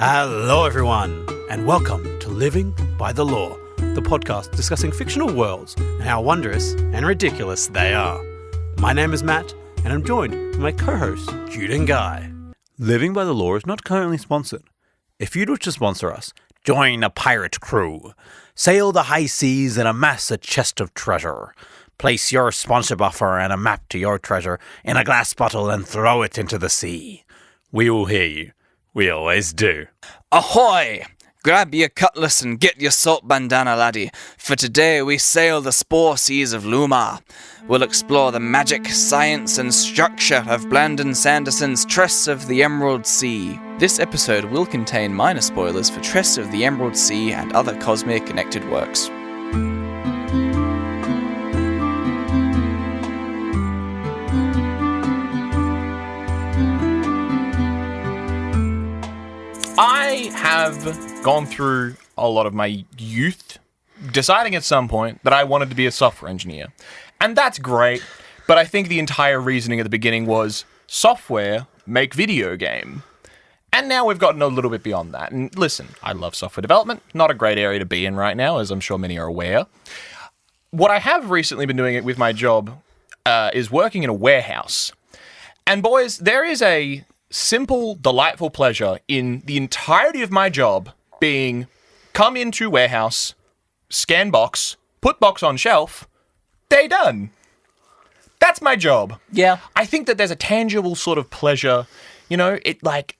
Hello, everyone, and welcome to Living by the Law, the podcast discussing fictional worlds and how wondrous and ridiculous they are. My name is Matt, and I'm joined by my co-hosts, Jude and Guy. Living by the Law is not currently sponsored. If you'd wish to sponsor us, join a pirate crew, sail the high seas and amass a chest of treasure. Place your sponsor buffer and a map to your treasure in a glass bottle and throw it into the sea. We will hear you. We always do. Ahoy! Grab your cutlass and get your salt bandana, laddie, for today we sail the spore seas of Lumar. We'll explore the magic, science, and structure of Blandon Sanderson's Tress of the Emerald Sea. This episode will contain minor spoilers for Tress of the Emerald Sea and other Cosmere-connected works. I have gone through a lot of my youth deciding at some point that I wanted to be a software engineer. And that's great, but I think the entire reasoning at the beginning was software, make video game. And now we've gotten a little bit beyond that. And listen, I love software development, not a great area to be in right now, as I'm sure many are aware. What I have recently been doing with my job is working in a warehouse. And boys, there is a simple, delightful pleasure in the entirety of my job being come into warehouse, scan box, put box on shelf, day done. That's my job. Yeah. I think that there's a tangible sort of pleasure, you know, it like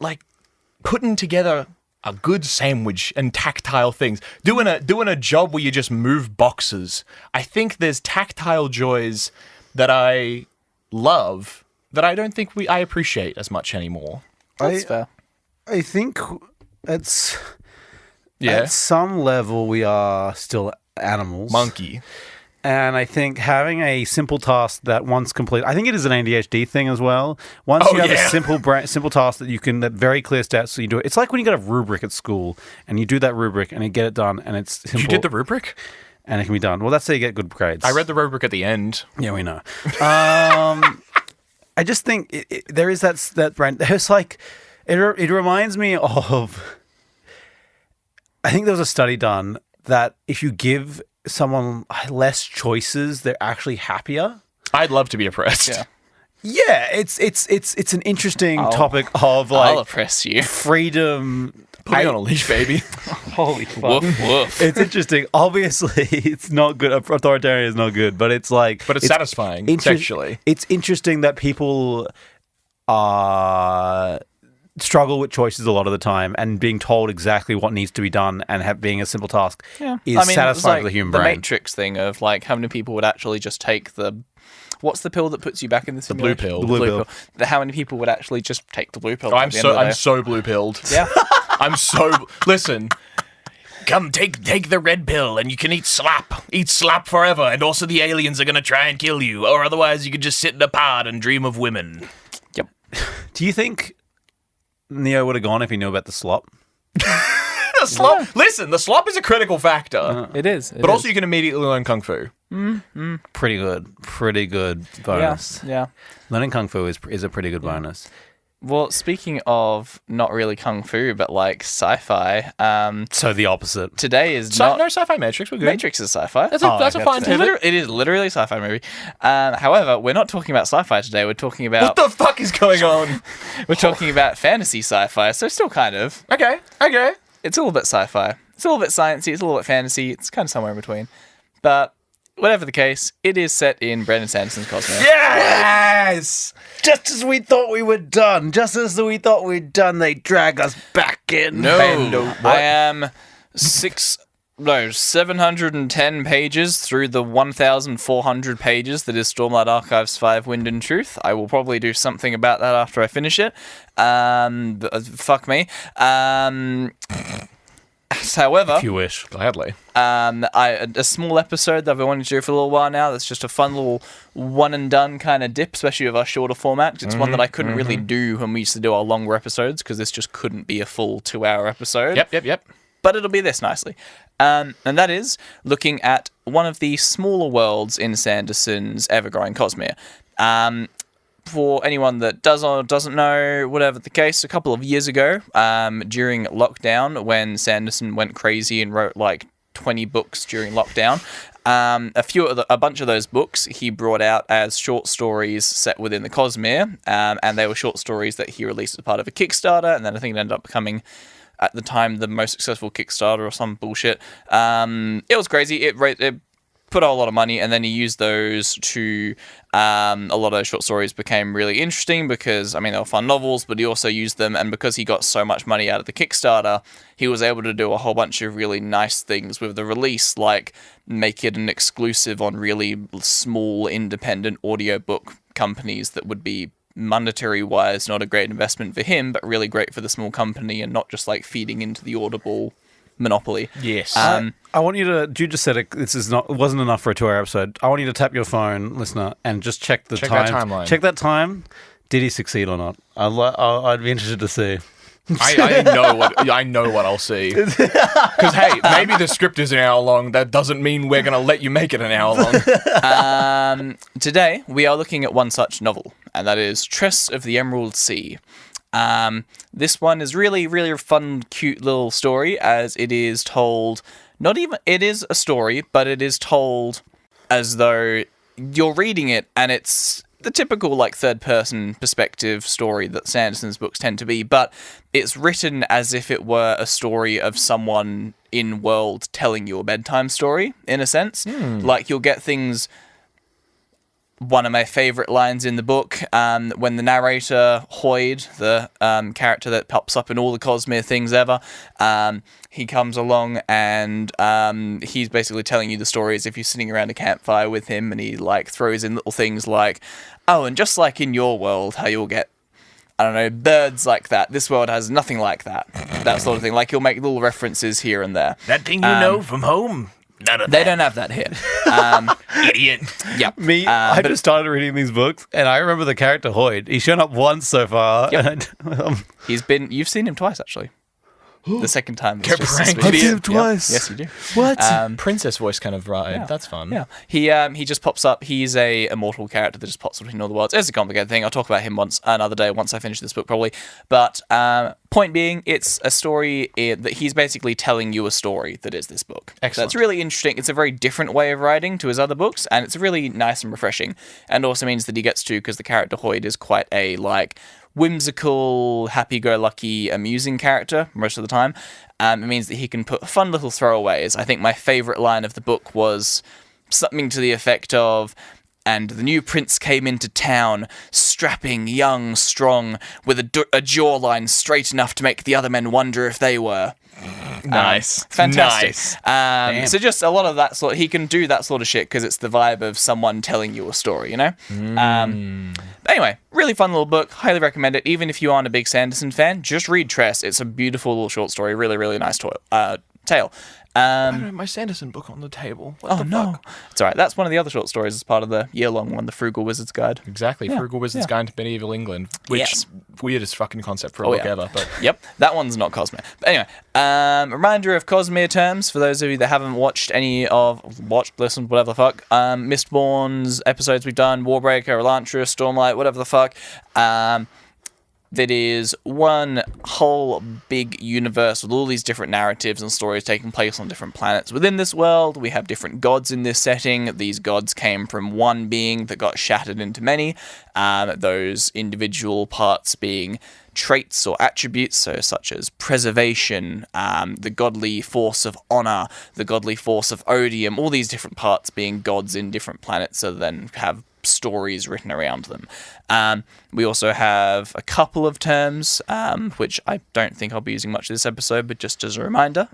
putting together a good sandwich and tactile things. Doing a job where you just move boxes. I think there's tactile joys that I love that I don't think I appreciate as much anymore. That's fair. I think at some level we are still animals. Monkey. And I think having a simple task that once complete, I think it is an ADHD thing as well. Once you have a simple task that very clear stats, so you do it. It's like when you get a rubric at school and you do that rubric and you get it done and it's simple. You did the rubric? And it can be done. Well, that's how you get good grades. I read the rubric at the end. Yeah, we know. I just think there is that brand. It's like it reminds me of. I think there was a study done that if you give someone less choices, they're actually happier. I'd love to be oppressed. Yeah, it's an interesting topic of I'll oppress you. Freedom. Put me on a leash, baby. Holy fuck. Woof, woof. It's interesting. Obviously, it's not good. Authoritarian is not good, but it's like... But it's satisfying, sexually. It's interesting that people struggle with choices a lot of the time, and being told exactly what needs to be done and being a simple task is satisfying for the human brain. The Matrix thing of like how many people would actually just take the... What's the pill that puts you back in the simulation? Blue pill. The blue pill. How many people would actually just take the blue pill? Oh, I'm so blue pilled. Yeah. Listen. Come take the red pill and you can eat slap forever, and also the aliens are gonna try and kill you, or otherwise you could just sit in a pod and dream of women. Yep. Do you think Neo would have gone if he knew about the slop? The slop. Yeah. Listen, the slop is a critical factor. It is. But also you can immediately learn kung fu. Mm-hmm. Pretty good bonus. Yeah. Learning kung fu is a pretty good bonus. Well, speaking of not really kung fu, but like sci-fi. So the opposite. Today is no sci-fi Matrix. We're good. Matrix is sci-fi. That's a fine pivot. It is literally a sci-fi movie. However, we're not talking about sci-fi today. We're talking about... What the fuck is going on? We're talking about fantasy sci-fi, so still kind of. Okay. It's a little bit sci-fi. It's a little bit sciencey. It's a little bit fantasy. It's kind of somewhere in between. But whatever the case, it is set in Brandon Sanderson's Cosmere. Yes! Just as we thought we were done. They drag us back in. No. I am 710 pages through the 1,400 pages that is Stormlight Archives 5 Wind and Truth. I will probably do something about that after I finish it. Fuck me. However, if you wish, gladly. A small episode that I've been wanting to do for a little while now. That's just a fun little one and done kind of dip, especially with our shorter format. It's one that I couldn't really do when we used to do our longer episodes because this just couldn't be a full 2-hour episode. Yep. But it'll be this nicely. And that is looking at one of the smaller worlds in Sanderson's ever-growing Cosmere. for anyone that does or doesn't know, whatever the case, a couple of years ago, during lockdown, when Sanderson went crazy and wrote like 20 books during lockdown, a bunch of those books he brought out as short stories set within the Cosmere, and they were short stories that he released as part of a Kickstarter, and then I think it ended up becoming, at the time, the most successful Kickstarter or some bullshit. It was crazy. It put out a lot of money, and then he used those to a lot of those short stories became really interesting because, I mean, they were fun novels, but he also used them, and because he got so much money out of the Kickstarter, he was able to do a whole bunch of really nice things with the release, like make it an exclusive on really small independent audiobook companies that would be monetary wise not a great investment for him, but really great for the small company, and not just like feeding into the Audible monopoly. Yes. I want you to. You just said it wasn't enough for a 2-hour episode. I want you to tap your phone, listener, and just check the time. That timeline. Check that time. Did he succeed or not? I'd be interested to see. I know what I'll see. Because hey, maybe the script is an hour long. That doesn't mean we're gonna let you make it an hour long. Today we are looking at one such novel, and that is Tress of the Emerald Sea. This one is really, really fun, cute little story, as it is told. It is a story, but it is told as though you're reading it, and it's the typical like third-person perspective story that Sanderson's books tend to be, but it's written as if it were a story of someone in world telling you a bedtime story, in a sense. Like, you'll get things. One of my favourite lines in the book, when the narrator, Hoyd, the character that pops up in all the Cosmere things ever, he comes along and he's basically telling you the story as if you're sitting around a campfire with him, and he like throws in little things like, oh, and just like in your world, how you'll get, I don't know, birds like that. This world has nothing like that. That sort of thing. Like, you'll make little references here and there. That thing you know from home. They don't have that here. Idiot. Yeah. I just started reading these books, and I remember the character Hoyd. He's shown up once so far. Yep. You've seen him twice, actually. The second time. Get pranked. I've seen him twice. Yes, you do. What? Princess voice kind of ride. Yeah. That's fun. Yeah. He just pops up. He's a immortal character that just pops between all the worlds. It's a complicated thing. I'll talk about him another day once I finish this book, probably. But point being, it's a story that he's basically telling you a story that is this book. Excellent. That's really interesting. It's a very different way of writing to his other books, and it's really nice and refreshing. And also means that he gets to, because the character Hoyd is quite a like whimsical, happy-go-lucky, amusing character most of the time. It means that he can put fun little throwaways. I think my favourite line of the book was something to the effect of, and the new prince came into town, strapping, young, strong, with a jawline straight enough to make the other men wonder if they were. Nice. Fantastic. Nice. So just a lot of that sort. He can do that sort of shit because it's the vibe of someone telling you a story, you know? But anyway, really fun little book. Highly recommend it. Even if you aren't a big Sanderson fan, just read Tress. It's a beautiful little short story. Really, really nice tale. I don't have my Sanderson book on the table. What the fuck? It's alright. That's one of the other short stories as part of the year-long one, The Frugal Wizard's Guide. Exactly. Yeah. Frugal Wizard's Guide to Medieval England, which Yes. weirdest fucking concept for a book ever. But Yep, that one's not Cosmere. But anyway, reminder of Cosmere terms for those of you that haven't watched listened, whatever the fuck. Mistborn's episodes we've done, Warbreaker, Elantris, Stormlight, whatever the fuck. That is one whole big universe with all these different narratives and stories taking place on different planets within this world. We have different gods in this setting. These gods came from one being that got shattered into many. Those individual parts being traits or attributes, so such as preservation, the godly force of honor, the godly force of odium, all these different parts being gods in different planets, so then have stories written around them. We also have a couple of terms, which I don't think I'll be using much this episode, but just as a reminder,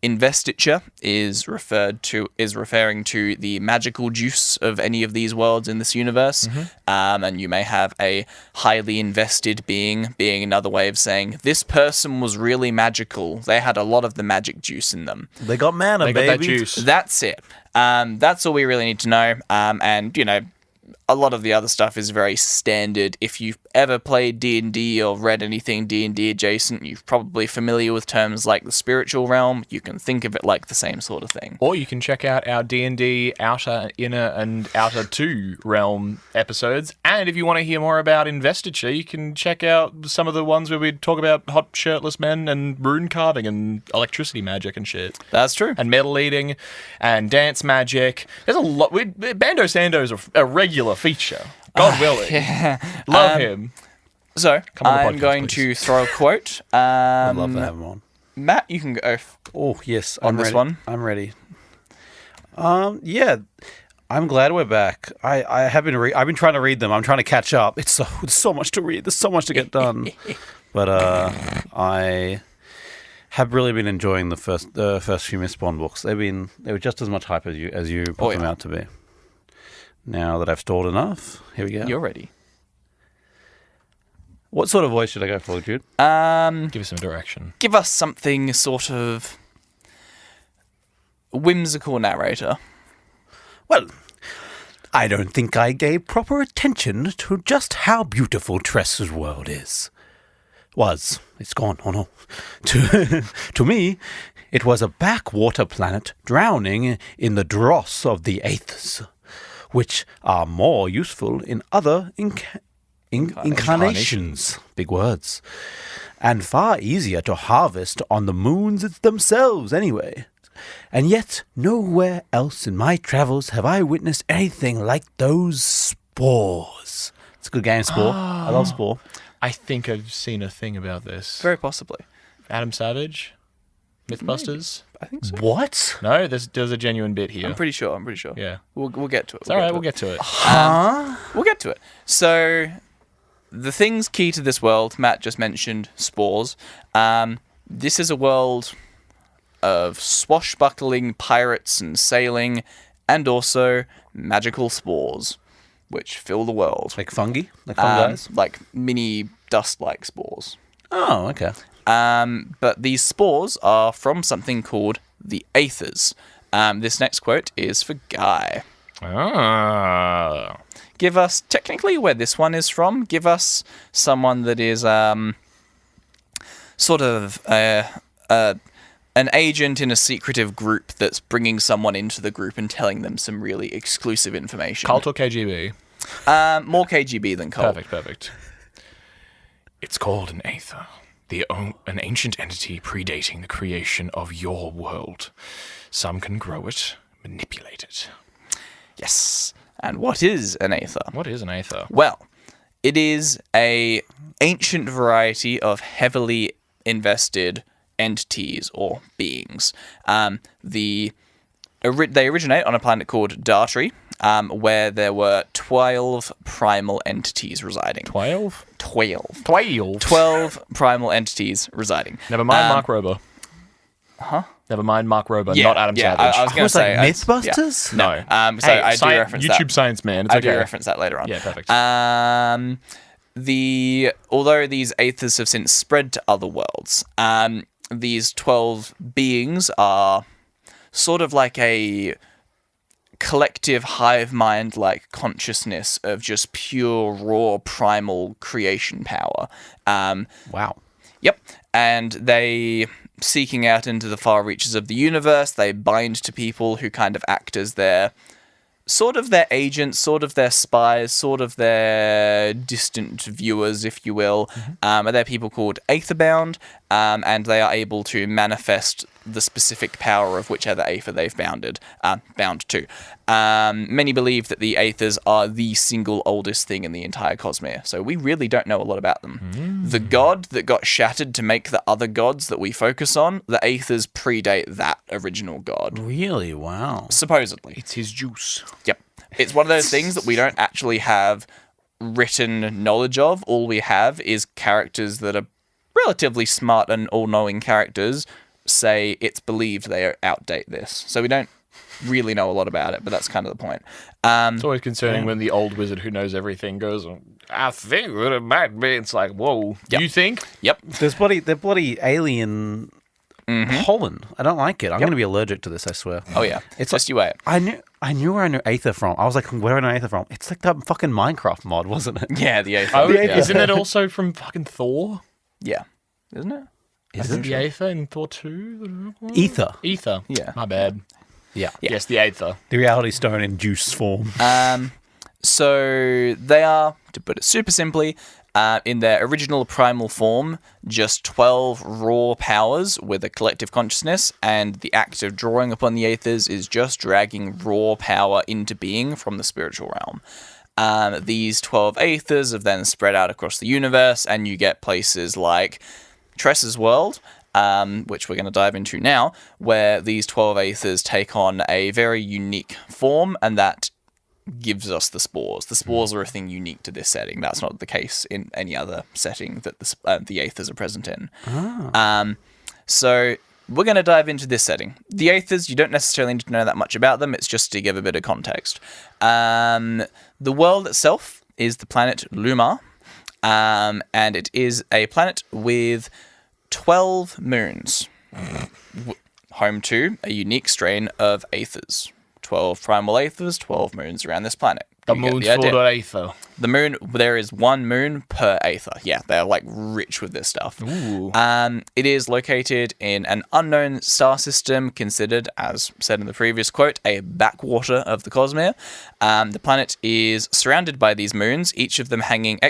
investiture is referring to the magical juice of any of these worlds in this universe. And you may have a highly invested being another way of saying this person was really magical. They had a lot of the magic juice in them. They got mana, they got baby. that juice. That's it. That's all we really need to know. And, you know, a lot of the other stuff is very standard. If you've ever played D&D or read anything D&D adjacent, you're probably familiar with terms like the spiritual realm. You can think of it like the same sort of thing. Or you can check out our D&D Outer, Inner, and Outer 2 realm episodes. And if you want to hear more about investiture, you can check out some of the ones where we talk about hot shirtless men and rune carving and electricity magic and shit. That's true. And metal eating and dance magic. There's a lot. Bando Sando's a regular feature. God willing. Yeah. Love him. So, Come on the I'm podcast, going please. to throw a quote. I'd love to have him on. Matt, you can go Oh, yes. on I'm this ready. one. I'm ready. Yeah. I'm glad we're back. I have been I've been trying to read them. I'm trying to catch up. It's so much to read. There's so much to get done. But I have really been enjoying the first few Mistborn books. They were just as much hype as you put them out to be. Now that I've stalled enough, here we go. You're ready. What sort of voice should I go for, Jude? Give us some direction. Give us something sort of whimsical narrator. Well, I don't think I gave proper attention to just how beautiful Tress's world is. It's gone, oh no. To me, it was a backwater planet drowning in the dross of the Aethers, which are more useful in other incarnations. Big words. And far easier to harvest on the moons themselves anyway. And yet, nowhere else in my travels have I witnessed anything like those spores. It's a good game, Spore. I love Spore. I think I've seen a thing about this. Very possibly. Adam Savage? Mythbusters? I think so. What? No, there's a genuine bit here. I'm pretty sure. Yeah. We'll get to it. It's all right, we'll get to it. We'll get to it. So, the things key to this world, Matt just mentioned spores. This is a world of swashbuckling pirates and sailing, and also magical spores, which fill the world. Like fungi? Like fungi? Like mini dust-like spores. Oh, okay. But these spores are from something called the Aethers. This next quote is for Guy. Give us, technically, where this one is from. Give us someone that is sort of an agent in a secretive group that's bringing someone into the group and telling them some really exclusive information. Cult or KGB? More KGB than Cult. Perfect. It's called an Aether, an ancient entity predating the creation of your world. Some can grow it, manipulate it. Yes. And what is an Aether? What is an Aether? Well, it is a ancient variety of heavily invested entities or beings. They originate on a planet called Dartry, where there were 12 primal entities residing. 12? 12. 12 primal entities residing. Never mind Mark Rober. Huh? Never mind Mark Rober, not Adam Savage. I was going to say... Mythbusters? No. So Hey, I do reference that. YouTube science man. It's I okay. do reference that later on. Yeah, perfect. Although these Aethers have since spread to other worlds, these 12 beings are sort of like a collective hive mind like consciousness of just pure raw primal creation power. Wow. Yep. And they, seeking out into the far reaches of the universe, they bind to people who kind of act as their agents, sort of their spies, sort of their distant viewers, if you will. They're people called Aetherbound, and they are able to manifest the specific power of whichever Aether they've bound to. Many believe that the Aethers are the single oldest thing in the entire cosmere, so we really don't know a lot about them. The god that got shattered to make the other gods that we focus on, the Aethers predate that original god. Really? Wow. Supposedly. It's his juice. Yep. It's one of those things that we don't actually have written knowledge of. All we have is characters that are relatively smart and all-knowing characters say it's believed they outdate this. So we don't really know a lot about it, but that's kind of the point. It's always concerning when the old wizard who knows everything goes, I think that it might be. It's like, whoa, Yep. you think? Yep. There's bloody alien pollen. I don't like it. I'm going to be allergic to this, I swear. Oh, yeah. It's Just you wait. I knew I knew where I knew Aether from. I was like, where do I know Aether from? It's like that fucking Minecraft mod, wasn't it? Yeah, the Aether. Oh, yeah. isn't it also from fucking Thor? Yeah. Isn't it? Is The Aether in Thor 2? Ether. Ether. Yeah. My bad. Yeah. Yes, the Aether. The Reality Stone in juice form. So they are, to put it super simply, in their original primal form, just 12 raw powers with a collective consciousness, and the act of drawing upon the Aethers is just dragging raw power into being from the spiritual realm. These 12 Aethers have then spread out across the universe, and you get places like Tress's world, which we're going to dive into now, where these 12 Aethers take on a very unique form, and that gives us the spores. The spores are a thing unique to this setting. That's not the case in any other setting that the Aethers are present in. So we're going to dive into this setting. The Aethers, you don't necessarily need to know that much about them. It's just to give a bit of context. The world itself is the planet Lumar, and it is a planet with 12 moons, home to a unique strain of Aethers. 12 primal Aethers, 12 moons around this planet. The moon's full of Aether. The moon, there is one moon per Aether. Yeah, they're like rich with this stuff. Ooh. It is located in an unknown star system, considered, as said in the previous quote, a backwater of the cosmere. The planet is surrounded by these moons, each of them hanging in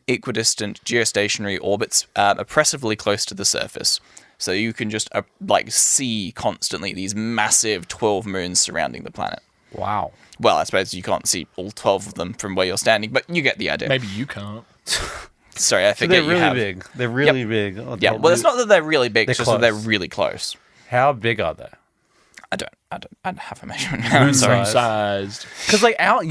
equidistant geostationary orbits, oppressively close to the surface. So you can just see constantly these massive 12 moons surrounding the planet. Wow. Well, I suppose you can't see all 12 of them from where you're standing, but you get the idea. Maybe you can't. Sorry, I So forget they're really you have. big. They're really big. Oh, Yeah, well, it's not that they're really big, They're it's just that they're close. really close. How big are they? I don't have a measurement now. I'm sorry. Sized. Because like our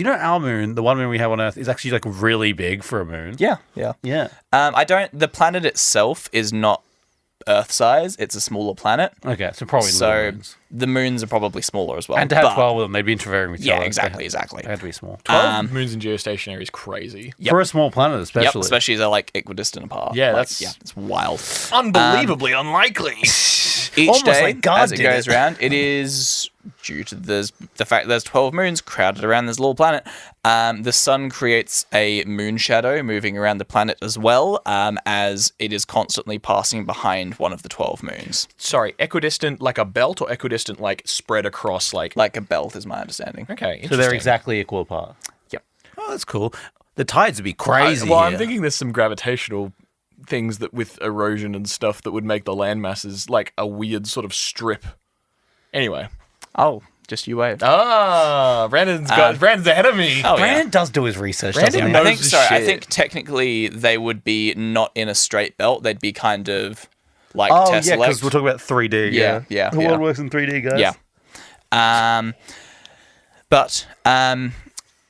moon, the one moon we have on Earth, is actually like really big for a moon. Yeah. Yeah. The planet itself is not Earth size, it's a smaller planet. Okay, so probably So little moons. the moons are probably smaller as well. And to have but- 12 of them, they'd be interfering with each Yeah, other. exactly. They had to be small. 12 moons in geostationary is crazy. Yep. For a small planet, especially. Yep, especially as they're like equidistant apart. Yeah, Like, that's- it's wild. Unbelievably unlikely. Each Almost day, like God as it did goes it. around, it is due to the fact there's 12 moons crowded around this little planet. The sun creates a moon shadow moving around the planet as well, as it is constantly passing behind one of the 12 moons. Sorry, equidistant like a belt or equidistant like spread across like... Like a belt, is my understanding. Okay, interesting. So they're exactly equal apart. Yep. Oh, that's cool. The tides would be crazy. Well, here. I'm thinking there's some gravitational things that with erosion and stuff that would make the land masses like a weird sort of strip. Anyway. Oh, just you wait. Brandon's ahead of me. Oh, yeah. Brandon does do his research, Brandon doesn't he? knows I shit. think technically they would be not in a straight belt. They'd be kind of like Oh, tessellate. yeah, because we're talking about 3D. Yeah, The world works in 3D, guys. Yeah. But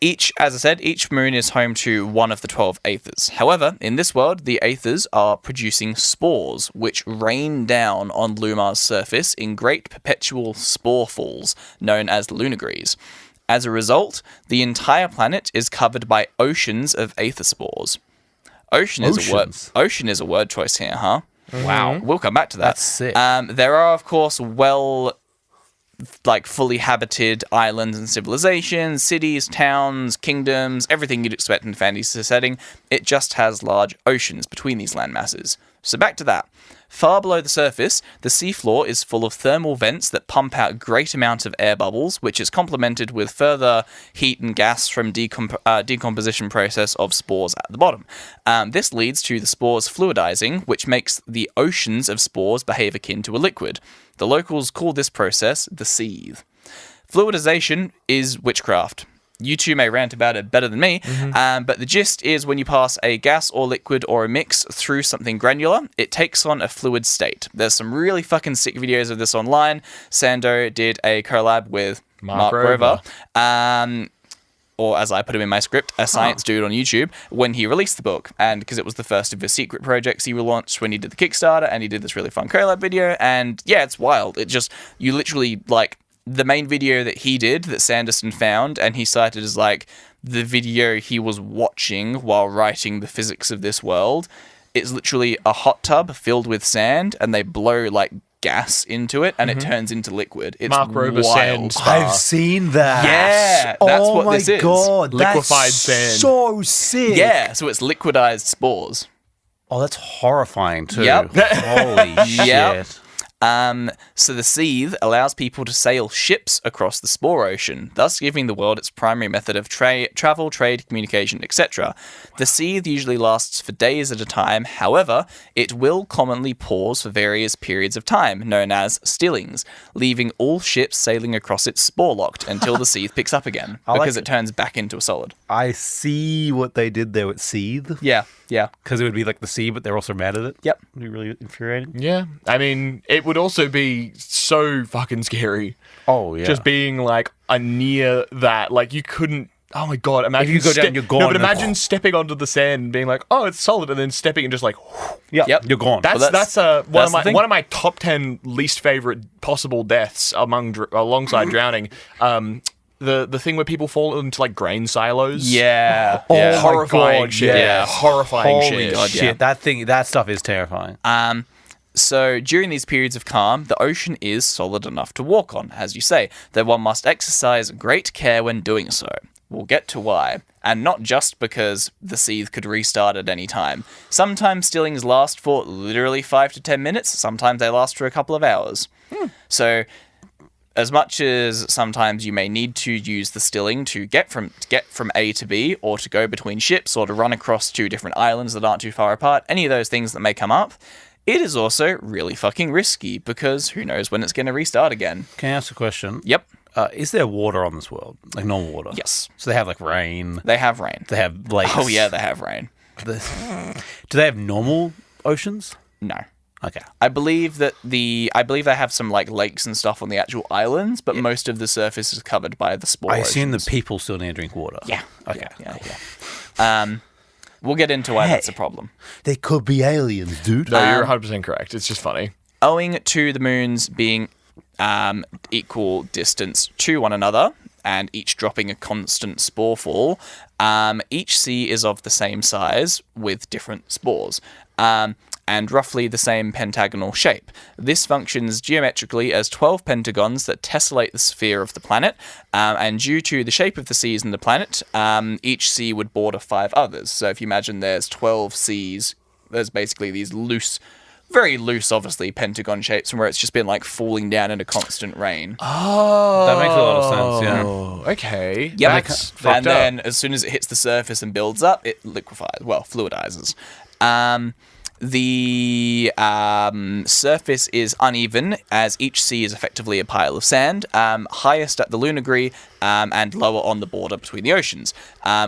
each moon is home to one of the 12 Aethers. However, in this world, the Aethers are producing spores, which rain down on Lumar's surface in great perpetual spore falls, known as lunagries. As a result, the entire planet is covered by oceans of Aether spores. Ocean Oceans? is a word choice here, huh? Wow. We'll come back to that. That's sick. There are, of course, fully habited islands and civilizations, cities, towns, kingdoms, everything you'd expect in a fantasy setting. It just has large oceans between these land masses. So back to that. Far below the surface, the seafloor is full of thermal vents that pump out great amounts of air bubbles, which is complemented with further heat and gas from decomposition process of spores at the bottom. This leads to the spores fluidizing, which makes the oceans of spores behave akin to a liquid. The locals call this process the seethe. Fluidization is witchcraft. You two may rant about it better than me, but the gist is when you pass a gas or liquid or a mix through something granular, it takes on a fluid state. There's some really fucking sick videos of this online. Sando did a collab with Mark Rover. Or as I put him in my script, a science dude on YouTube, when he released the book. And because it was the first of his secret projects he launched when he did the Kickstarter, and he did this really fun collab video. And yeah, it's wild. It just, you literally, like, the main video that he did, that Sanderson found, and he cited as, like, the video he was watching while writing the physics of this world, it's literally a hot tub filled with sand, and they blow, like, gas into it, and it turns into liquid. It's Mark Rober wild. sand spa. I've seen that. Yeah, that's oh what my this is. God, Liquefied that's sand. so sick. Yeah, so it's liquidized spores. Oh, that's horrifying too. Yep. Holy shit. Yep. So the seethe allows people to sail ships across the spore ocean, thus giving the world its primary method of travel, trade, communication, etc. The seethe usually lasts for days at a time. However, it will commonly pause for various periods of time, known as stillings, leaving all ships sailing across it spore-locked until the seethe picks up again, because it turns back into a solid. I see what they did there with Seethe. Yeah. Because it would be like the sea, but they're also mad at it. Yep. It'd be really infuriating. Yeah. I mean, it would also be so fucking scary. Oh, yeah. Just being like near that. Like you couldn't. Oh my God. Imagine If you go down, you're gone. No, but imagine stepping onto the sand and being like, oh, it's solid, and then stepping and just like. Yep. You're gone. That's that's one of my top 10 least favorite possible deaths alongside drowning. The thing where people fall into like grain silos. Yeah. Oh, yeah. my Horrifying God, shit. yeah. Horrifying Holy shit. shit. yeah. That stuff is terrifying. So during these periods of calm, the ocean is solid enough to walk on, as you say, though one must exercise great care when doing so. We'll get to why. And not just because the seethe could restart at any time. Sometimes stillings last for literally 5 to 10 minutes, sometimes they last for a couple of hours. So as much as sometimes you may need to use the stilling to get from A to B, or to go between ships, or to run across 2 different islands that aren't too far apart, any of those things that may come up, it is also really fucking risky, because who knows when it's going to restart again. Can I ask a question? Yep. Is there water on this world? Like normal water? Yes. So they have like rain. They have rain. They have lakes. Oh yeah, they have rain. Do they have normal oceans? No. Okay. I believe they have some like lakes and stuff on the actual islands, but most of the surface is covered by the spore. I assume oceans. the people still need to drink water. Yeah. Okay. Yeah. We'll get into why that's a problem. They could be aliens, dude. No, you're 100% correct. It's just funny. Owing to the moons being equal distance to one another, and each dropping a constant spore fall, each sea is of the same size with different spores. And roughly the same pentagonal shape. This functions geometrically as 12 pentagons that tessellate the sphere of the planet, and due to the shape of the seas in the planet, each sea would border 5 others. So if you imagine there's 12 seas, there's basically these loose, very loose, obviously, pentagon shapes from where it's just been like falling down in a constant rain. Oh. That makes a lot of sense, yeah. Okay. Yep. That's And fucked then up. as soon as it hits the surface and builds up, it liquefies, fluidizes. The surface is uneven, as each sea is effectively a pile of sand, highest at the lunary and lower on the border between the oceans,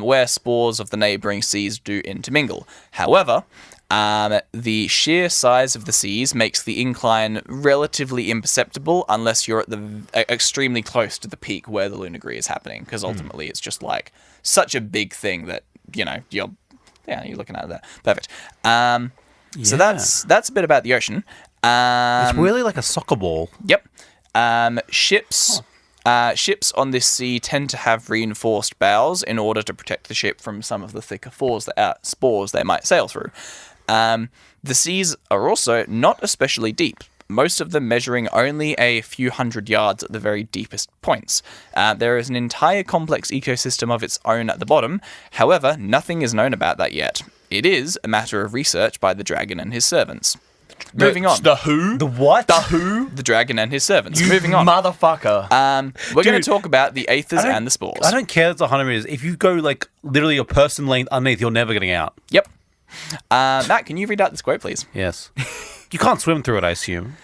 where spores of the neighbouring seas do intermingle. However, the sheer size of the seas makes the incline relatively imperceptible unless you're at the extremely close to the peak where the lunary is happening, because ultimately it's just like such a big thing that, you're looking at that. Perfect. So that's a bit about the ocean. It's really like a soccer ball. Yep. Ships on this sea tend to have reinforced bows in order to protect the ship from some of the thicker spores they might sail through. The seas are also not especially deep, most of them measuring only a few hundred yards at the very deepest points. There is an entire complex ecosystem of its own at the bottom. However, nothing is known about that yet. It is a matter of research by the dragon and his servants. Moving on. The who? The what? The who? The dragon and his servants. Moving on. Motherfucker. We're going to talk about the aethers and the spores. I don't care if it's 100 meters. If you go like literally a person length underneath, you're never getting out. Yep. Matt, can you read out this quote, please? Yes. You can't swim through it, I assume.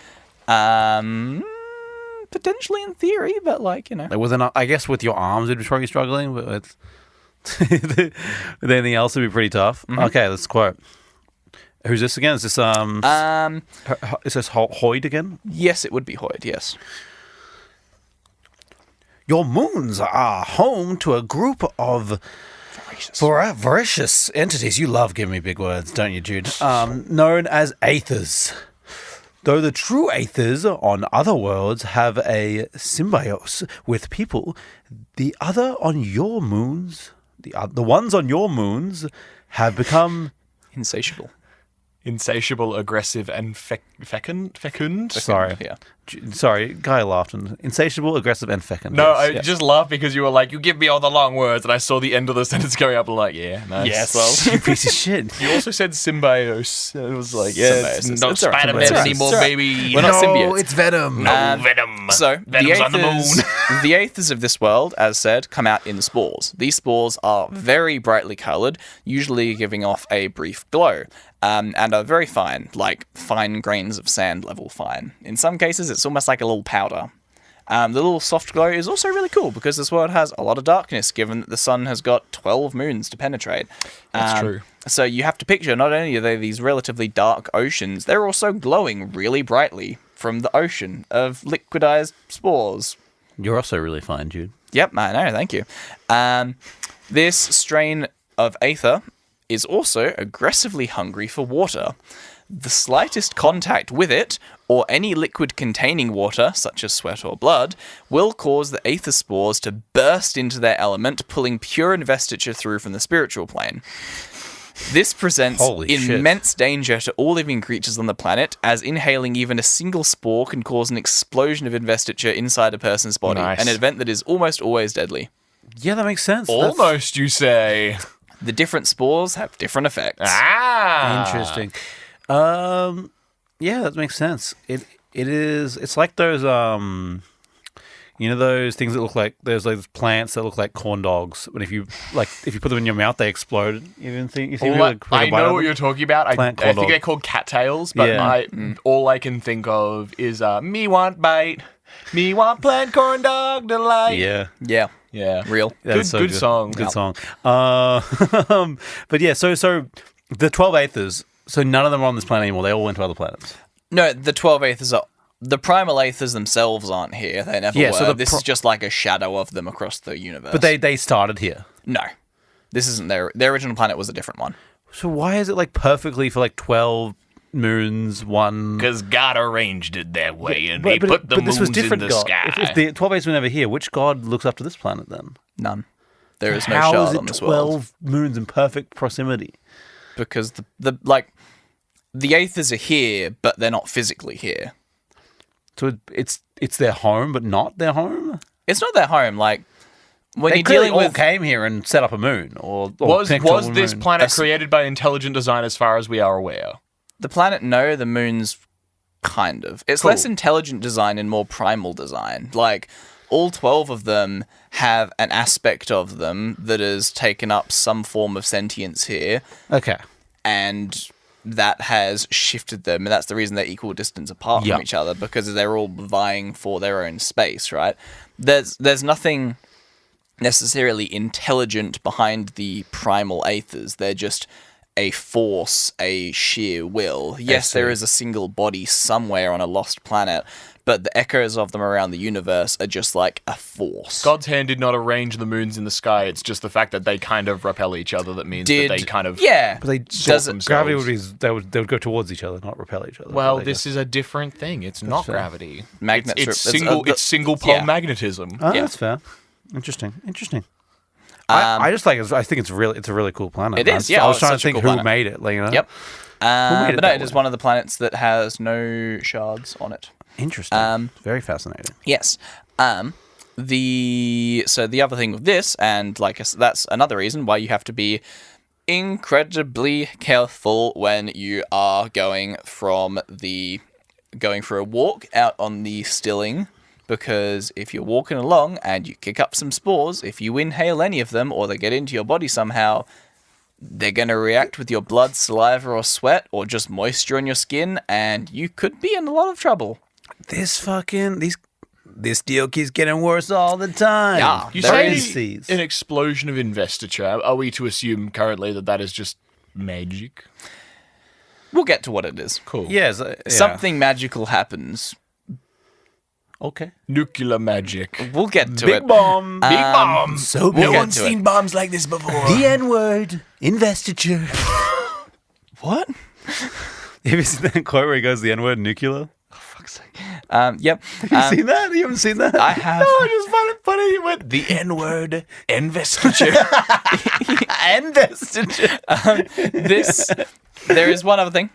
Potentially in theory, but Like I guess with your arms, it'd be probably struggling, but with anything else, it'd be pretty tough. Mm-hmm. Okay, let's quote. Who's this again? Is this is this Hoyd again? Yes, it would be Hoyd. Yes. Your moons are home to a group of voracious entities. You love giving me big words, don't you, Jude? Known as aethers. Though the true aethers on other worlds have a symbiosis with people, the ones on your moons have become Insatiable. Insatiable, aggressive, and fecund? Sorry. Yeah. Sorry, Guy laughed. Insatiable, aggressive, and fecund. No, Yes. I just laughed because you were like, you give me all the long words, and I saw the end of the sentence going up and like, yeah, nice. Yes, well. You piece of shit. You also said symbiosis. It was like, yeah, it's Symbiosis. not It's all right. Spider-Man It's all right. anymore, It's all right. baby. We're not symbiotes. it's Venom. No, Venom. So, Venom's on the moon. the aethers of this world, as said, come out in spores. These spores are very brightly coloured, usually giving off a brief glow, and are very fine, like fine grains of sand level fine. In some cases, it's almost like a little powder. The little soft glow is also really cool because this world has a lot of darkness, given that the sun has got 12 moons to penetrate. That's true. So you have to picture, not only are they these relatively dark oceans, they're also glowing really brightly from the ocean of liquidized spores. You're also really fine, Jude. Yep, I know, thank you. This strain of aether is also aggressively hungry for water. The slightest contact with it, or any liquid containing water, such as sweat or blood, will cause the aether spores to burst into their element, pulling pure investiture through from the spiritual plane. This presents Holy shit. immense danger to all living creatures on the planet, as inhaling even a single spore can cause an explosion of investiture inside a person's body, Nice. an event that is almost always deadly. Yeah, that makes sense. Almost, you say. The different spores have different effects. Ah. Interesting. Yeah, that makes sense. It's like those those things that look like there's those plants that look like corn dogs, but if you put them in your mouth they explode. You see I know what you're talking about. I Plant think corn they're dog. called cattails, but Yeah. all I can think of is me want bite, me want plant corn dog delight. Yeah. Yeah, real. That's so Good song. Good song. But yeah, so the 12 aethers, so none of them are on this planet anymore. They all went to other planets. No, the 12 aethers are... The primal aethers themselves aren't here. They never Yeah, were. so This is just like a shadow of them across the universe. But they started here. No. This isn't their original planet was a different one. So why is it like perfectly for like 12 moons, one... Because God arranged it that way, and But He put the this was moons different, in the God. sky. If the 12 aethers were never here, which God looks after this planet then? None. There is no How shard is on it this 12 world. moons in perfect proximity? Because the aethers are here, but they're not physically here. So it's their home, but not their home? It's not their home. Like, when They you're clearly dealing all with... came here and set up a moon. Or Was connected to a this moon. planet created by intelligent design as far as we are aware? The planet, no. The moon's kind of. It's Cool. less intelligent design and more primal design. Like, all 12 of them have an aspect of them that has taken up some form of sentience here, Okay. and that has shifted them, and that's the reason they're equal distance apart Yeah. from each other, because they're all vying for their own space, right? There's nothing necessarily intelligent behind the primal aethers. They're just a force, a sheer will. Yes, there is a single body somewhere on a lost planet, but the echoes of them around the universe are just like a force. God's hand did not arrange the moons in the sky. It's just the fact that they kind of repel each other that means that they kind of... Yeah. But they Does it- gravity would be they would go towards each other, not repel each other. Well, I this guess. is a different thing. It's not fair. gravity. Magnets It's are- it's single pole yeah. magnetism. Oh, yeah. that's fair. Interesting. I just like I think it's a really cool planet. It is, yeah, I was it's trying to such a think cool who planet. made it. Like, you know? Yep. made it But no, that it is way? one of the planets that has no shards on it. Interesting. Very fascinating. Yes. The other thing with this, and like that's another reason why you have to be incredibly careful when you are going for a walk out on the stilling, because if you're walking along and you kick up some spores, if you inhale any of them or they get into your body somehow, they're going to react with your blood, saliva, or sweat, or just moisture on your skin, and you could be in a lot of trouble. This deal keeps getting worse all the time. Yeah, You there say is- an explosion of investiture. Are we to assume currently that is just magic? We'll get to what it is. Cool. Yes. Something magical happens. Okay. Nuclear magic. We'll get to Big it. bomb. Big bombs. So We'll big. get to it. bombs like this before. The N-word. Investiture. What? Have you seen that quote where he goes the N-word nuclear? Yep. Have you seen that? You haven't seen that? I have. No, I just find it funny. He went the N-word investiture. Investiture. There is one other thing.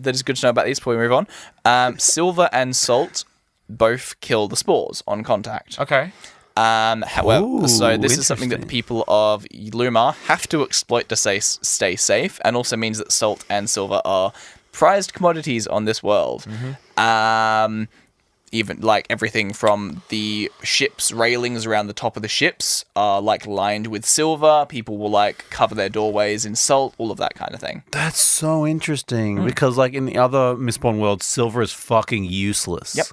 that is good to know about these before we move on. Silver and salt both kill the spores on contact. Okay. However, so this is something that the interesting. people of Lumar have to exploit to stay safe, and also means that salt and silver are prized commodities on this world. Even like everything from the ship's railings around the top of the ships are like lined with silver. People will like cover their doorways in salt, all of that kind of thing. That's so interesting because, like, in the other Mistborn world, silver is fucking useless. Yep.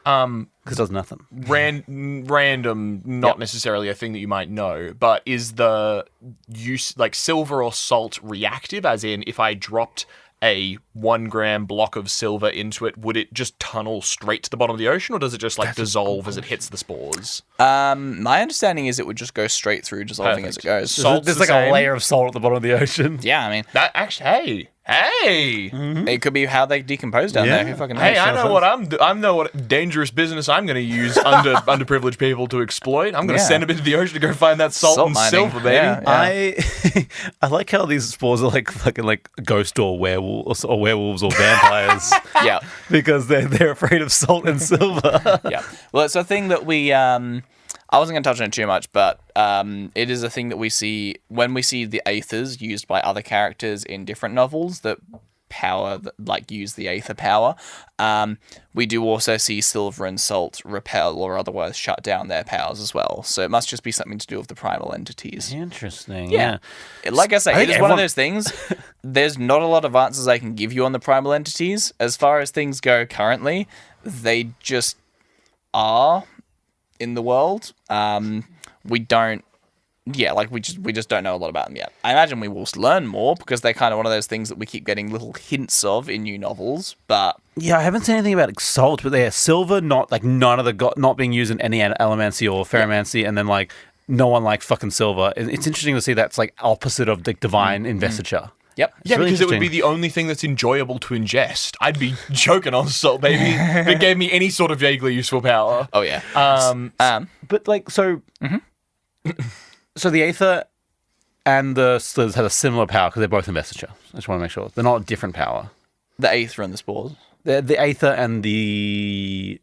Because it does nothing. Random, not necessarily a thing that you might know, but is the use, like, silver or salt reactive? As in, if I dropped a 1 gram block of silver into it, would it just tunnel straight to the bottom of the ocean, or does it just like dissolve as it hits the spores? My understanding is it would just go straight through, dissolving as it goes. Salt's There's the like same. a layer of salt at the bottom of the ocean. Yeah, I mean, That actually, hey, it could be how they decompose down Yeah. there. Who fucking knows? hey, I know what I know what dangerous business I'm going to use underprivileged people to exploit. I'm going to Yeah. send them into the ocean to go find that salt and mining. silver, baby. Yeah. I like how these spores are like fucking like ghost or werewolves or vampires. Yeah. Because they're afraid of salt and silver. Yeah. Well, it's a thing that we. I wasn't going to touch on it too much, but it is a thing that we see when we see the aethers used by other characters in different novels that use the aether power. We do also see silver and salt repel or otherwise shut down their powers as well. So it must just be something to do with the primal entities. Interesting. Yeah. Like I say, I it think is one of those things. There's not a lot of answers I can give you on the primal entities. As far as things go currently, they just are in the world. We just don't know a lot about them yet. I imagine we will learn more because they're kind of one of those things that we keep getting little hints of in new novels. But Yeah, I haven't seen anything about salt, but they're silver, not like none of the not being used in any elemancy or ferromancy, and then like no one like fucking silver. It's interesting to see that's like opposite of the divine investiture. yep. Yeah, really because it would be interesting. the only thing that's enjoyable to ingest. I'd be choking on salt, baby, if it gave me any sort of vaguely useful power. Oh yeah. But like so, so the aether and the slithers have a similar power because they're both investiture. I just want to make sure they're not a different power. The aether and the spores. The aether and the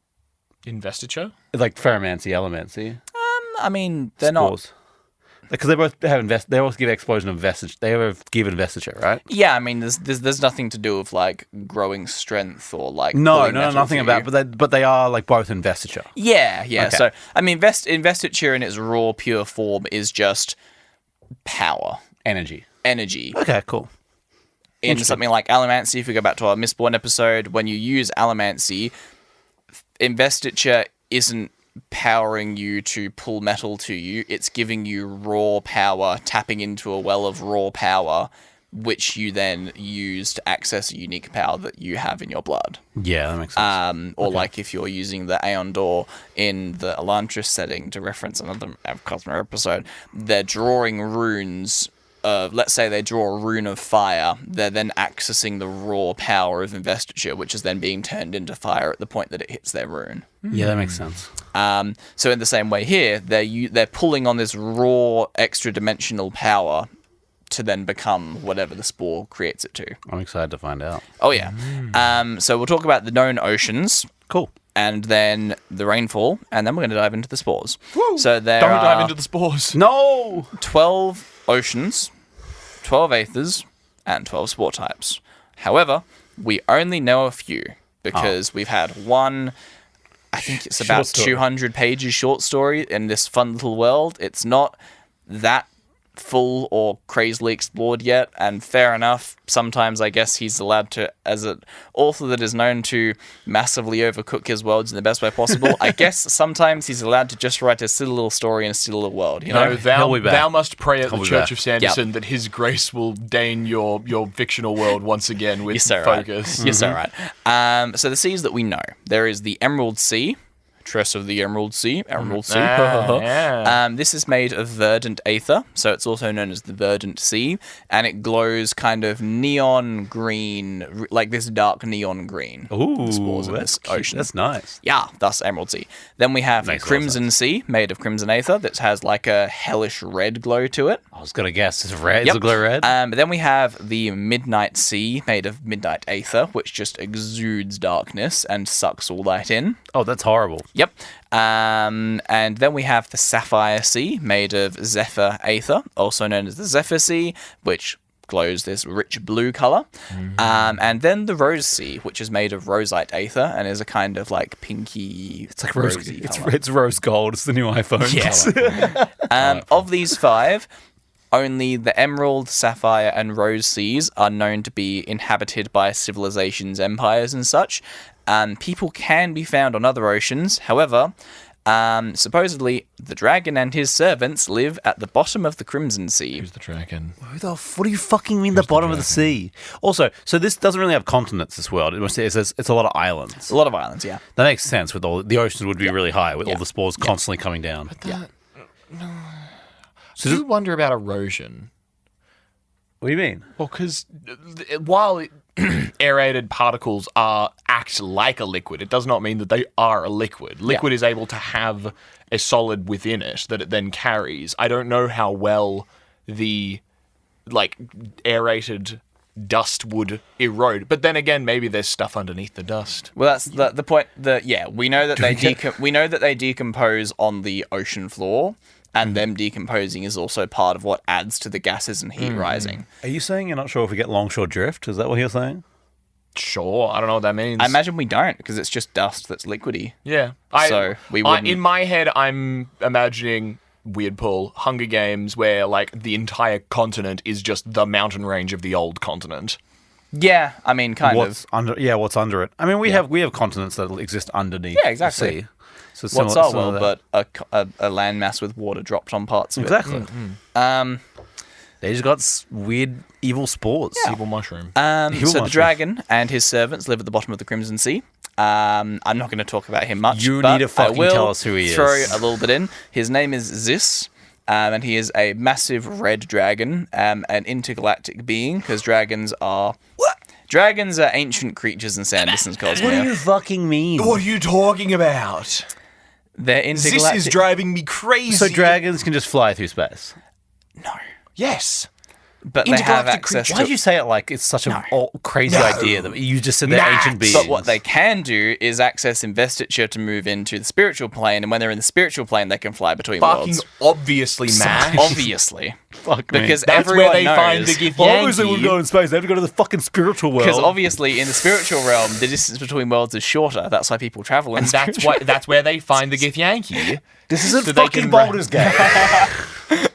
Investiture? like ferromancy, elemancy. I mean, they're not. spores. Because they both have they both give explosion of vestige. They both give investiture, right? Yeah, I mean, there's nothing to do with like growing strength or like No, pulling metal nothing to about. you. But they are like both investiture. Yeah. Okay. So I mean, investiture in its raw, pure form is just power, Energy. energy. Okay, cool. In something like Allomancy, if we go back to our Mistborn episode, when you use Allomancy, investiture isn't powering you to pull metal to you. It's giving you raw power, tapping into a well of raw power, which you then use to access a unique power that you have in your blood. Yeah, that makes sense. Or like if you're using the Aeon Door in the Elantris setting, to reference another Cosmo episode, they're drawing runes. Let's say they draw a rune of fire, they're then accessing the raw power of investiture, which is then being turned into fire at the point that it hits their rune. Yeah, that makes sense. So in the same way here, they're pulling on this raw extra dimensional power to then become whatever the spore creates it to. I'm excited to find out. Oh yeah. So we'll talk about the known oceans. Cool. And then the rainfall, and then we're going to dive into the spores. Woo! So there Don't are dive into the spores. No. 12 oceans, 12 aethers, and 12 spore types. However, we only know a few because we've had one, I think it's about Short story. 200 pages short story in this fun little world. It's not that full or crazily explored yet, and fair enough. Sometimes I guess he's allowed to, as an author that is known to massively overcook his worlds in the best way possible, I guess sometimes he's allowed to just write a silly little story in a silly little world, you know? No, He'll be back. thou must pray at He'll the be Church back. of Sanderson that his grace will deign your fictional world once again with You're so right. focus. You're so right. So the seas that we know, there is the Emerald Sea, Tress of the Emerald Sea. Yeah. This is made of verdant aether, so it's also known as the verdant sea, and it glows kind of neon green, like this dark neon green. Ooh, the spores in that's this cute. ocean. That's nice. Yeah, thus Emerald Sea. Then we have Makes a lot of Crimson Sea, made of crimson aether, that has like a hellish red glow to it. I was gonna guess it's red. Yep. It's a glow red. But then we have the Midnight Sea, made of midnight aether, which just exudes darkness and sucks all that in. Oh, that's horrible. Yep. And then we have the Sapphire Sea, made of Zephyr Aether, also known as the Zephyr Sea, which glows this rich blue color. And then the Rose Sea, which is made of Roseite Aether and is a kind of like pinky. It's like rose. rosy It's, color. it's rose gold. It's the new iPhone. Yes. Of these five, only the Emerald, Sapphire, and Rose Seas are known to be inhabited by civilizations, empires, and such. People can be found on other oceans. However, supposedly, the dragon and his servants live at the bottom of the Crimson Sea. Who's the dragon? What do you fucking mean the bottom of the sea? Also, so this doesn't really have continents, this world. It's a lot of islands. A lot of islands, yeah. That makes sense with all the oceans would be really high with all the spores constantly coming down. So do you wonder about erosion? What do you mean? Well, because while aerated particles act like a liquid, it does not mean that they are a liquid. Liquid is able to have a solid within it that it then carries. I don't know how well the aerated dust would erode, but then again, maybe there's stuff underneath the dust. Well, that's the point. We know that we know that they decompose on the ocean floor. And them decomposing is also part of what adds to the gases and heat rising. Are you saying you're not sure if we get longshore drift? Is that what you're saying? Sure, I don't know what that means. I imagine we don't, because it's just dust that's liquidy. Yeah. We wouldn't. In my head, I'm imagining Weird Pull, Hunger Games, where the entire continent is just the mountain range of the old continent. Yeah, I mean, What's under it? I mean, we have continents that exist underneath. Yeah, exactly. The sea. So What's similar our world to but a landmass with water dropped on parts of exactly. it? They just got weird, evil spores. Evil mushroom. The dragon and his servants live at the bottom of the Crimson Sea. I'm not going to talk about him much. You but need to fucking I will tell us who he is. Throw a little bit in. His name is Zis. And he is a massive red dragon, an intergalactic being, because dragons are ancient creatures in Sanderson's cosmos. What do you fucking mean? What are you talking about? They're intergalactic. This is driving me crazy. So dragons can just fly through space? No. Yes. But they have Intergalactic access to... Why'd you say it like it's such a crazy idea that you just said they're ancient beings? But what they can do is access investiture to move into the spiritual plane, and when they're in the spiritual plane, they can fly between worlds. Obviously, Matt. Obviously. Fuck me. Because That's everyone where they knows... find the Githyanki. Obviously, when we go in space, they have to go to the fucking spiritual world. Because obviously, in the spiritual realm, the distance between worlds is shorter. That's why people travel in And that's where they find the Githyanki. This isn't So they fucking can Baldur's Gate.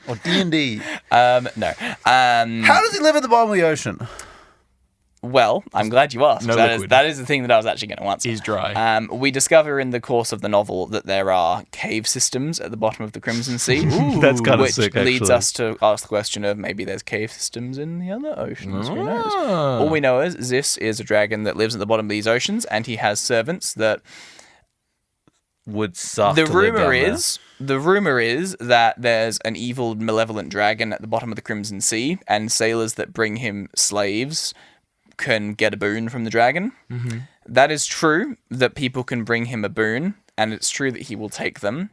Or D&D. No. How does he live at the bottom of the ocean? Well, I'm glad you asked. No liquid. That is the thing that I was actually going to answer. He's dry. We discover in the course of the novel that there are cave systems at the bottom of the Crimson Sea. That's kind of which sick, leads actually. us to ask the question of maybe there's cave systems in the other oceans. Who knows? All we know is Zis is a dragon that lives at the bottom of these oceans, and he has servants that... Would suck. The rumor is that there's an evil, malevolent dragon at the bottom of the Crimson Sea, and sailors that bring him slaves can get a boon from the dragon. Mm-hmm. That is true, that people can bring him a boon, and it's true that he will take them,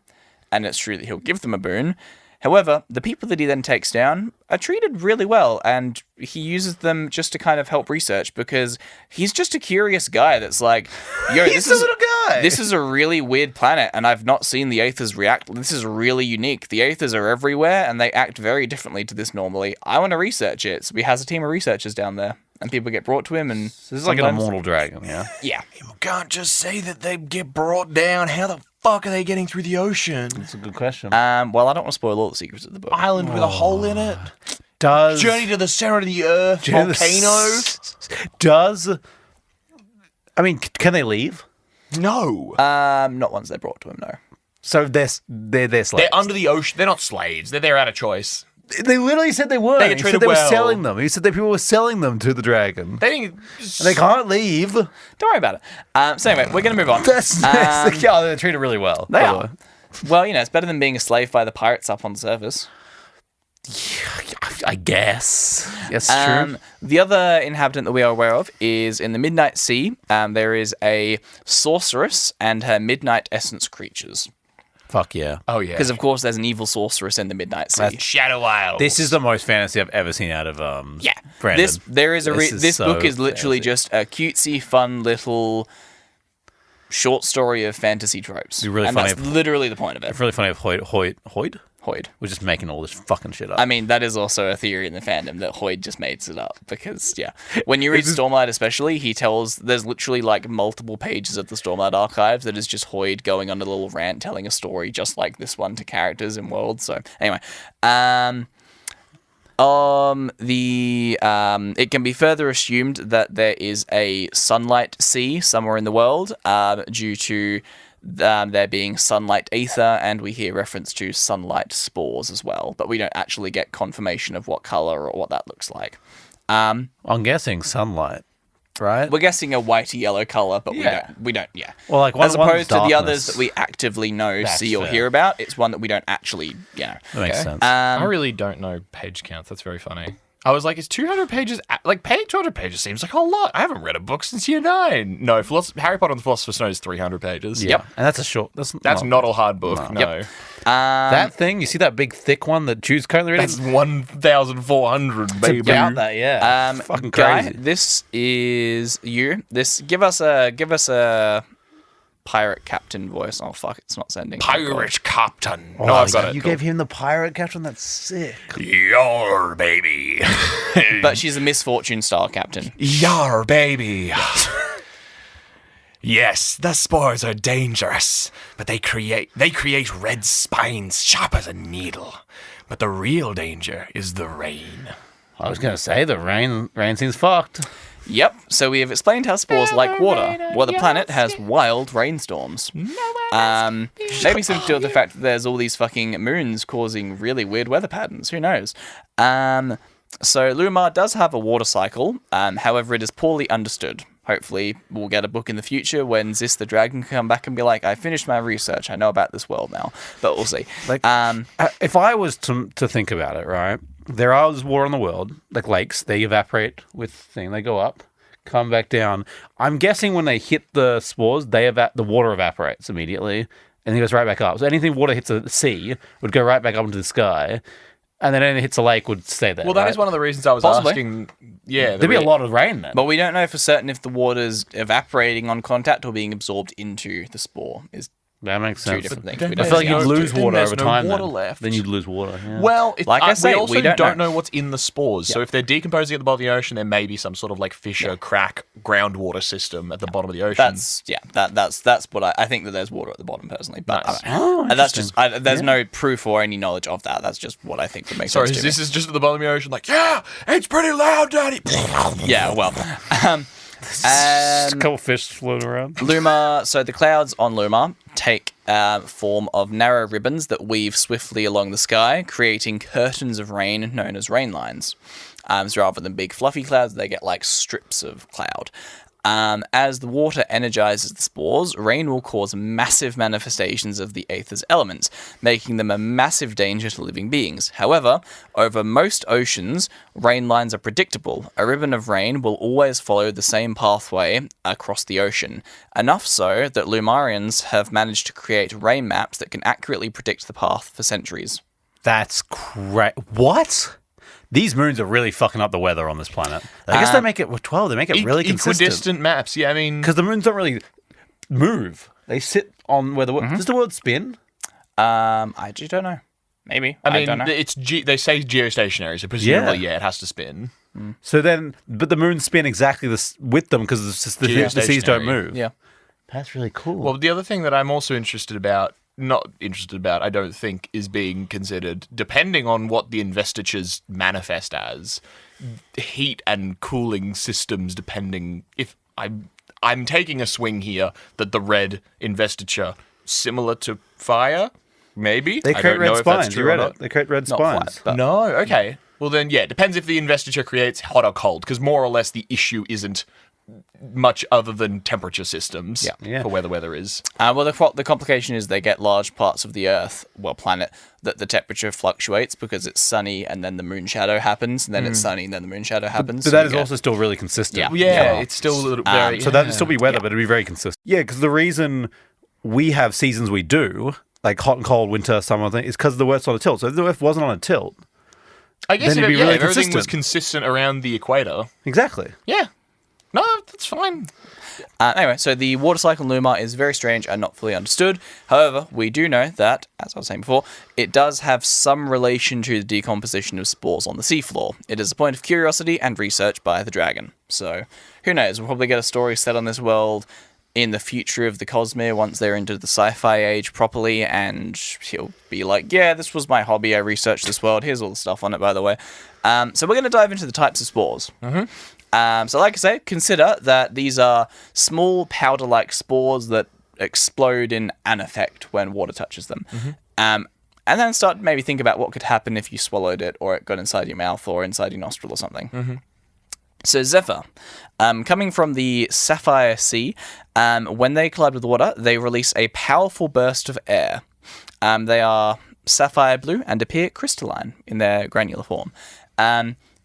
and it's true that he'll give them a boon. However, the people that he then takes down are treated really well, and he uses them just to kind of help research, because he's just a curious guy that's like, yo, He's a little guy. This is a really weird planet, and I've not seen the Aethers react. This is really unique. The Aethers are everywhere, and they act very differently to this normally. I want to research it. So he has a team of researchers down there, and people get brought to him, and This is like an immortal dragon, yeah? Yeah. You can't just say that they get brought down. How the fuck are they getting through the ocean? That's a good question. Well, I don't want to spoil all the secrets of the book. Island with a hole in it. Does Journey to the center of the earth. Volcano. I mean, can they leave? No. Not once they're brought to him, no. So they're slaves. They're under the ocean. They're not slaves. They're there out of choice. They literally said they were. They get He said treated they were well. selling them. He said that people were selling them to the dragon. They And they can't leave. Don't worry about it. So anyway, we're going to move on. Yeah, they're treated really well. They by the are. way. Well, it's better than being a slave by the pirates up on the surface. I guess. Yes, true. The other inhabitant that we are aware of is in the Midnight Sea. There is a sorceress and her Midnight Essence creatures. Fuck yeah. Oh, yeah. Because, of course, there's an evil sorceress in the Midnight Sea. Shadow Isles. This is the most fantasy I've ever seen out of Yeah. Brandon. This so book is literally fantasy. just a cutesy, fun little short story of fantasy tropes. It'd be really and funny that's if- literally the point of it. It's really funny if Hoyd? Hoyd. We're just making all this fucking shit up. I mean, that is also a theory in the fandom that Hoyd just makes it up because, when you read Stormlight especially, there's literally like multiple pages of the Stormlight archives that is just Hoyd going on a little rant telling a story just like this one to characters in worlds. So anyway, it can be further assumed that there is a sunlight sea somewhere in the world due to there being sunlight ether, and we hear reference to sunlight spores as well, but we don't actually get confirmation of what color or what that looks like. I'm guessing sunlight, right? We're guessing a whitey yellow color, but Yeah. we don't. Well, like as one's opposed to the darkness. others that we actively know, That's see, or fair. hear about, it's one that we don't actually, That makes sense. I really don't know page counts. That's very funny. I was like, it's 200 pages. Like, page 200 pages seems like a lot. I haven't read a book since year 9. No, Harry Potter and the Philosopher's Stone is 300 pages. Yeah. And that's a short. That's Not a hard book. No. that thing. You see that big thick one that Jude's currently reading? That's 1,400, baby. about that, yeah. Fucking Guy, crazy. this is you. Give us a pirate captain voice. Oh fuck, it's not sending. Pirate Captain. Oh, No, I've got it. You gave him the pirate captain. That's sick. Yar, baby. But she's a misfortune style captain. Yar, baby. Yes, the spores are dangerous, but they create red spines sharp as a needle. But the real danger is the rain. I was gonna say the rain seems fucked. Yep. So we have explained how spores like water, where the planet has wild rainstorms. Maybe something to do with the fact that there's all these fucking moons causing really weird weather patterns. Who knows? So Lumar does have a water cycle. However, it is poorly understood. Hopefully, we'll get a book in the future when Zis the dragon can come back and be like, I finished my research. I know about this world now. But we'll see. If I was to think about it, right, there is water in the world, like lakes. They evaporate with thing. They go up, come back down. I'm guessing when they hit the spores, the water evaporates immediately, and it goes right back up. So anything water hits the sea would go right back up into the sky, and then anything hits a lake would stay there. Well, that right? is one of the reasons I was Possibly. asking. Yeah, There'd be a lot of rain then. But we don't know for certain if the water's evaporating on contact or being absorbed into the spore. Is That makes two sense. different things. then We I don't feel like know. you'd lose then water there's over no time. water then. left. Then you'd lose water. Yeah. Well, Like I say, we also we don't don't know. know what's in the spores. So if they're decomposing at the bottom of the ocean, there may be some sort of like fissure, crack, groundwater system at the bottom of the ocean. That's what I think that there's water at the bottom personally. But Nice. Oh, and that's just there's no proof or any knowledge of that. That's just what I think would make Sorry, sense to this is just at the bottom of the ocean. Like, yeah, it's pretty loud, Daddy. me. Yeah, well, Just a couple fish floating around. Lumar. So the clouds on Lumar take form of narrow ribbons that weave swiftly along the sky, creating curtains of rain known as rain lines. So rather than big fluffy clouds, they get like strips of cloud. As the water energizes the spores, rain will cause massive manifestations of the aether's elements, making them a massive danger to living beings. However, over most oceans, rain lines are predictable. A ribbon of rain will always follow the same pathway across the ocean, enough so that Lumarians have managed to create rain maps that can accurately predict the path for centuries. That's great. What? These moons are really fucking up the weather on this planet. I guess they make it with 12. They make it really consistent. Equidistant maps. Yeah, I mean, Because the moons don't really move. They sit on where the world. Does the world spin? I actually don't know. Maybe. I mean, don't know. they say geostationary, so presumably, yeah, it has to spin. So then, but the moons spin exactly with them because the seas don't Geostationary. move. Yeah. That's really cool. Well, the other thing that I'm also not interested about, I don't think, is being considered, depending on what the investitures manifest as, heat and cooling systems, depending if I'm taking a swing here that the red investiture, similar to fire, Maybe. They I create don't know red if that's spines. You true or read not. it. They create red Not spines. quite, but No, okay. Well then, yeah, it depends if the investiture creates hot or cold, because more or less the issue isn't much other than temperature systems Yeah. for where the weather is. well, the complication is they get large parts of the Earth, planet, that the temperature fluctuates because it's sunny and then the moon shadow happens, and then it's sunny and then the moon shadow happens. But so that you is get- also still really consistent. Yeah. Yeah, it's still a little very... So that would still be weather, but it'd be very consistent. Yeah, because the reason we have seasons we do, like hot and cold, winter, summer, thing, is because the Earth's on a tilt. So if the Earth wasn't on a tilt, I guess then if, it'd be really if everything was consistent. consistent around the equator. exactly. Yeah. No, that's fine. Anyway, so the water cycle in Lumar is very strange and not fully understood. However, we do know that, as I was saying before, it does have some relation to the decomposition of spores on the seafloor. It is a point of curiosity and research by the dragon. So, who knows? We'll probably get a story set on this world in the future of the Cosmere once they're into the sci-fi age properly, and he'll be like, yeah, this was my hobby, I researched this world, here's all the stuff on it, by the way. So we're going to dive into the types of spores. So like I say, consider that these are small powder-like spores that explode in an effect when water touches them. And then start maybe think about what could happen if you swallowed it, or it got inside your mouth or inside your nostril or something. So Zephyr, coming from the Sapphire Sea, when they collide with water, they release a powerful burst of air. They are sapphire blue and appear crystalline in their granular form.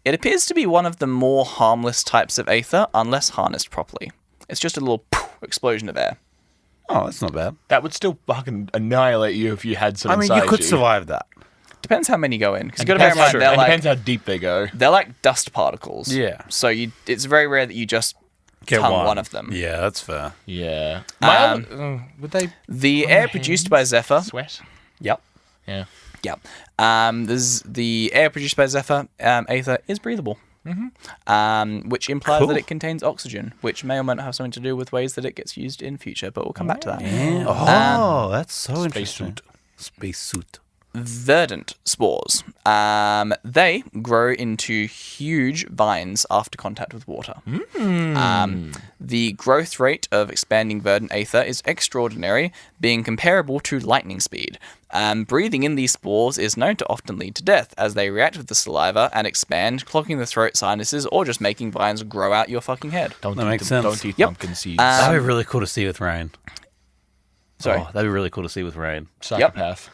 It appears to be one of the more harmless types of aether, unless harnessed properly. It's just a little explosion of air. Oh, that's not bad. That would still fucking annihilate you if you had some I mean, inside you could survive that. Depends how many go in, because you got to bear in mind It depends how deep they go. they're like dust particles. Yeah. So it's very rare that you just Get tongue one of them. Yeah, that's fair. Yeah. Would they The air produced by Zephyr. sweat? Yep. Yeah. Yeah. There's the air produced by Zephyr aether is breathable. Which implies Cool. that it contains oxygen, which may or may not have something to do with ways that it gets used in future, but we'll come back to that. Oh, that's so interesting. Spacesuit. Verdant spores. They grow into huge vines after contact with water. The growth rate of expanding verdant aether is extraordinary, being comparable to lightning speed. Breathing in these spores is known to often lead to death, as they react with the saliva and expand, clogging the throat sinuses, or just making vines grow out your fucking head. Don't That eat makes them- sense. Don't eat Yep. pumpkin seeds. That'd be really cool to see with rain. Sorry. Oh, that'd be really cool to see with rain. Psychopath.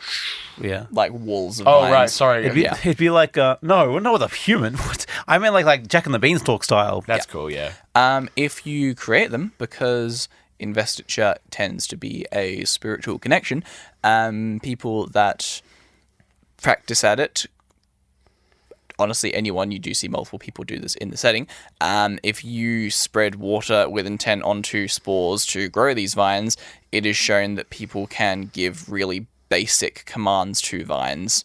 Yeah. Like walls of Oh, vines. right. Sorry. It'd be, Yeah. it'd be like, no, not with a human. What? I mean, like Jack and the Beanstalk style. That's cool, yeah. If you create them, because investiture tends to be a spiritual connection, people that practice at it, honestly, anyone, you do see multiple people do this in the setting. If you spread water with intent onto spores to grow these vines, it is shown that people can give really basic commands to vines,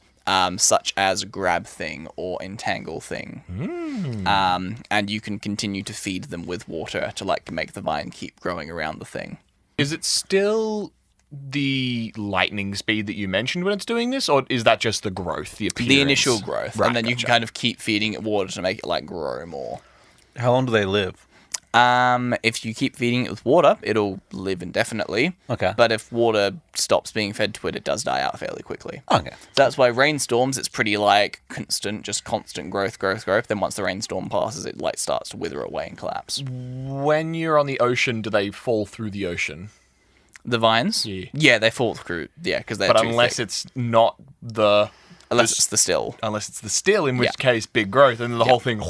such as grab thing or entangle thing. And you can continue to feed them with water to like make the vine keep growing around the thing. Is it still the lightning speed that you mentioned when it's doing this, or is that just the growth, the appearance? The initial growth, Right, and then you can gotcha. kind of keep feeding it water to make it like grow more. How long do they live? If you keep feeding it with water, it'll live indefinitely. Okay. But if water stops being fed to it, it does die out fairly quickly. Okay. So that's why rainstorms, it's pretty like constant growth. Then once the rainstorm passes, it like starts to wither away and collapse. When you're on the ocean, do they fall through the ocean? The vines? Yeah. Yeah, they fall through. Yeah, because they're But too unless thick. it's not the... Unless it's the still. Unless it's the still, in which Yeah. case big growth, and the whole thing,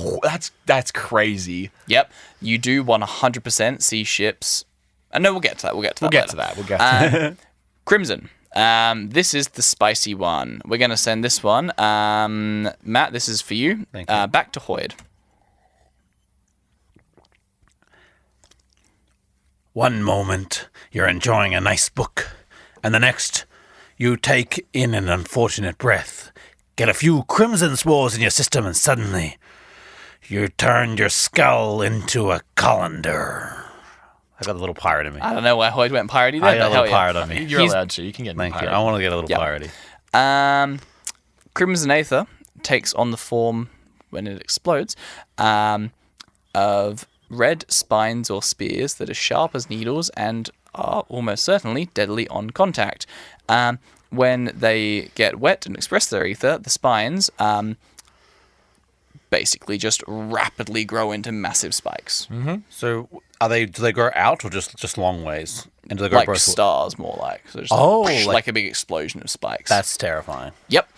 that's crazy. Yep. You do 100% see ships. No, we'll get to that. We'll get to that. Crimson. This is the spicy one. We're going to send this one. Matt, this is for you. Thank you. Back to Hoyd. One moment, you're enjoying a nice book, and the next, you take in an unfortunate breath, get a few crimson spores in your system, and suddenly, you turned your skull into a colander. I got a little pirate in me. I don't know why Hoyd went piratey there, I got a but hell little yeah. pirate on me. You're He's- allowed to. You can get Thank you. pirate. I want to get a little Yep. piratey. Crimson Aether takes on the form, when it explodes, of red spines or spears that are sharp as needles and are almost certainly deadly on contact. when they get wet and express their ether, the spines basically just rapidly grow into massive spikes. So do they grow out or just long ways? And do they grow Like both stars, more like. So just like a big explosion of spikes. That's terrifying. Yep.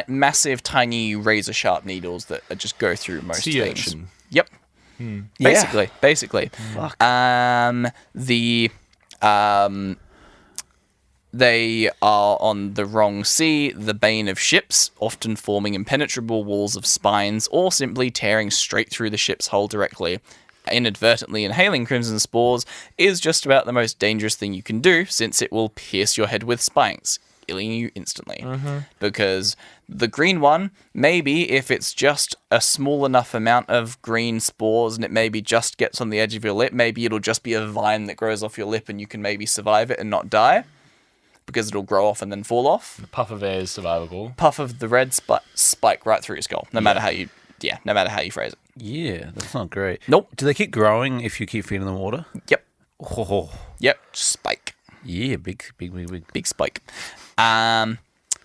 Massive, tiny, razor-sharp needles that just go through most Sea things. urchin. Yep. Basically. They are on the wrong sea, the bane of ships, often forming impenetrable walls of spines, or simply tearing straight through the ship's hull directly. Inadvertently inhaling crimson spores is just about the most dangerous thing you can do, since it will pierce your head with spikes, killing you instantly. Because the green one, maybe if it's just a small enough amount of green spores and it maybe just gets on the edge of your lip, maybe it'll just be a vine that grows off your lip and you can maybe survive it and not die, because it'll grow off and then fall off. The puff of air is survivable. Puff of the red spike right through your skull, no matter how you phrase it. Yeah, that's not great. Nope. Do they keep growing if you keep feeding them water? Yep. Oh, Yep. Spike. yeah, big. Big spike.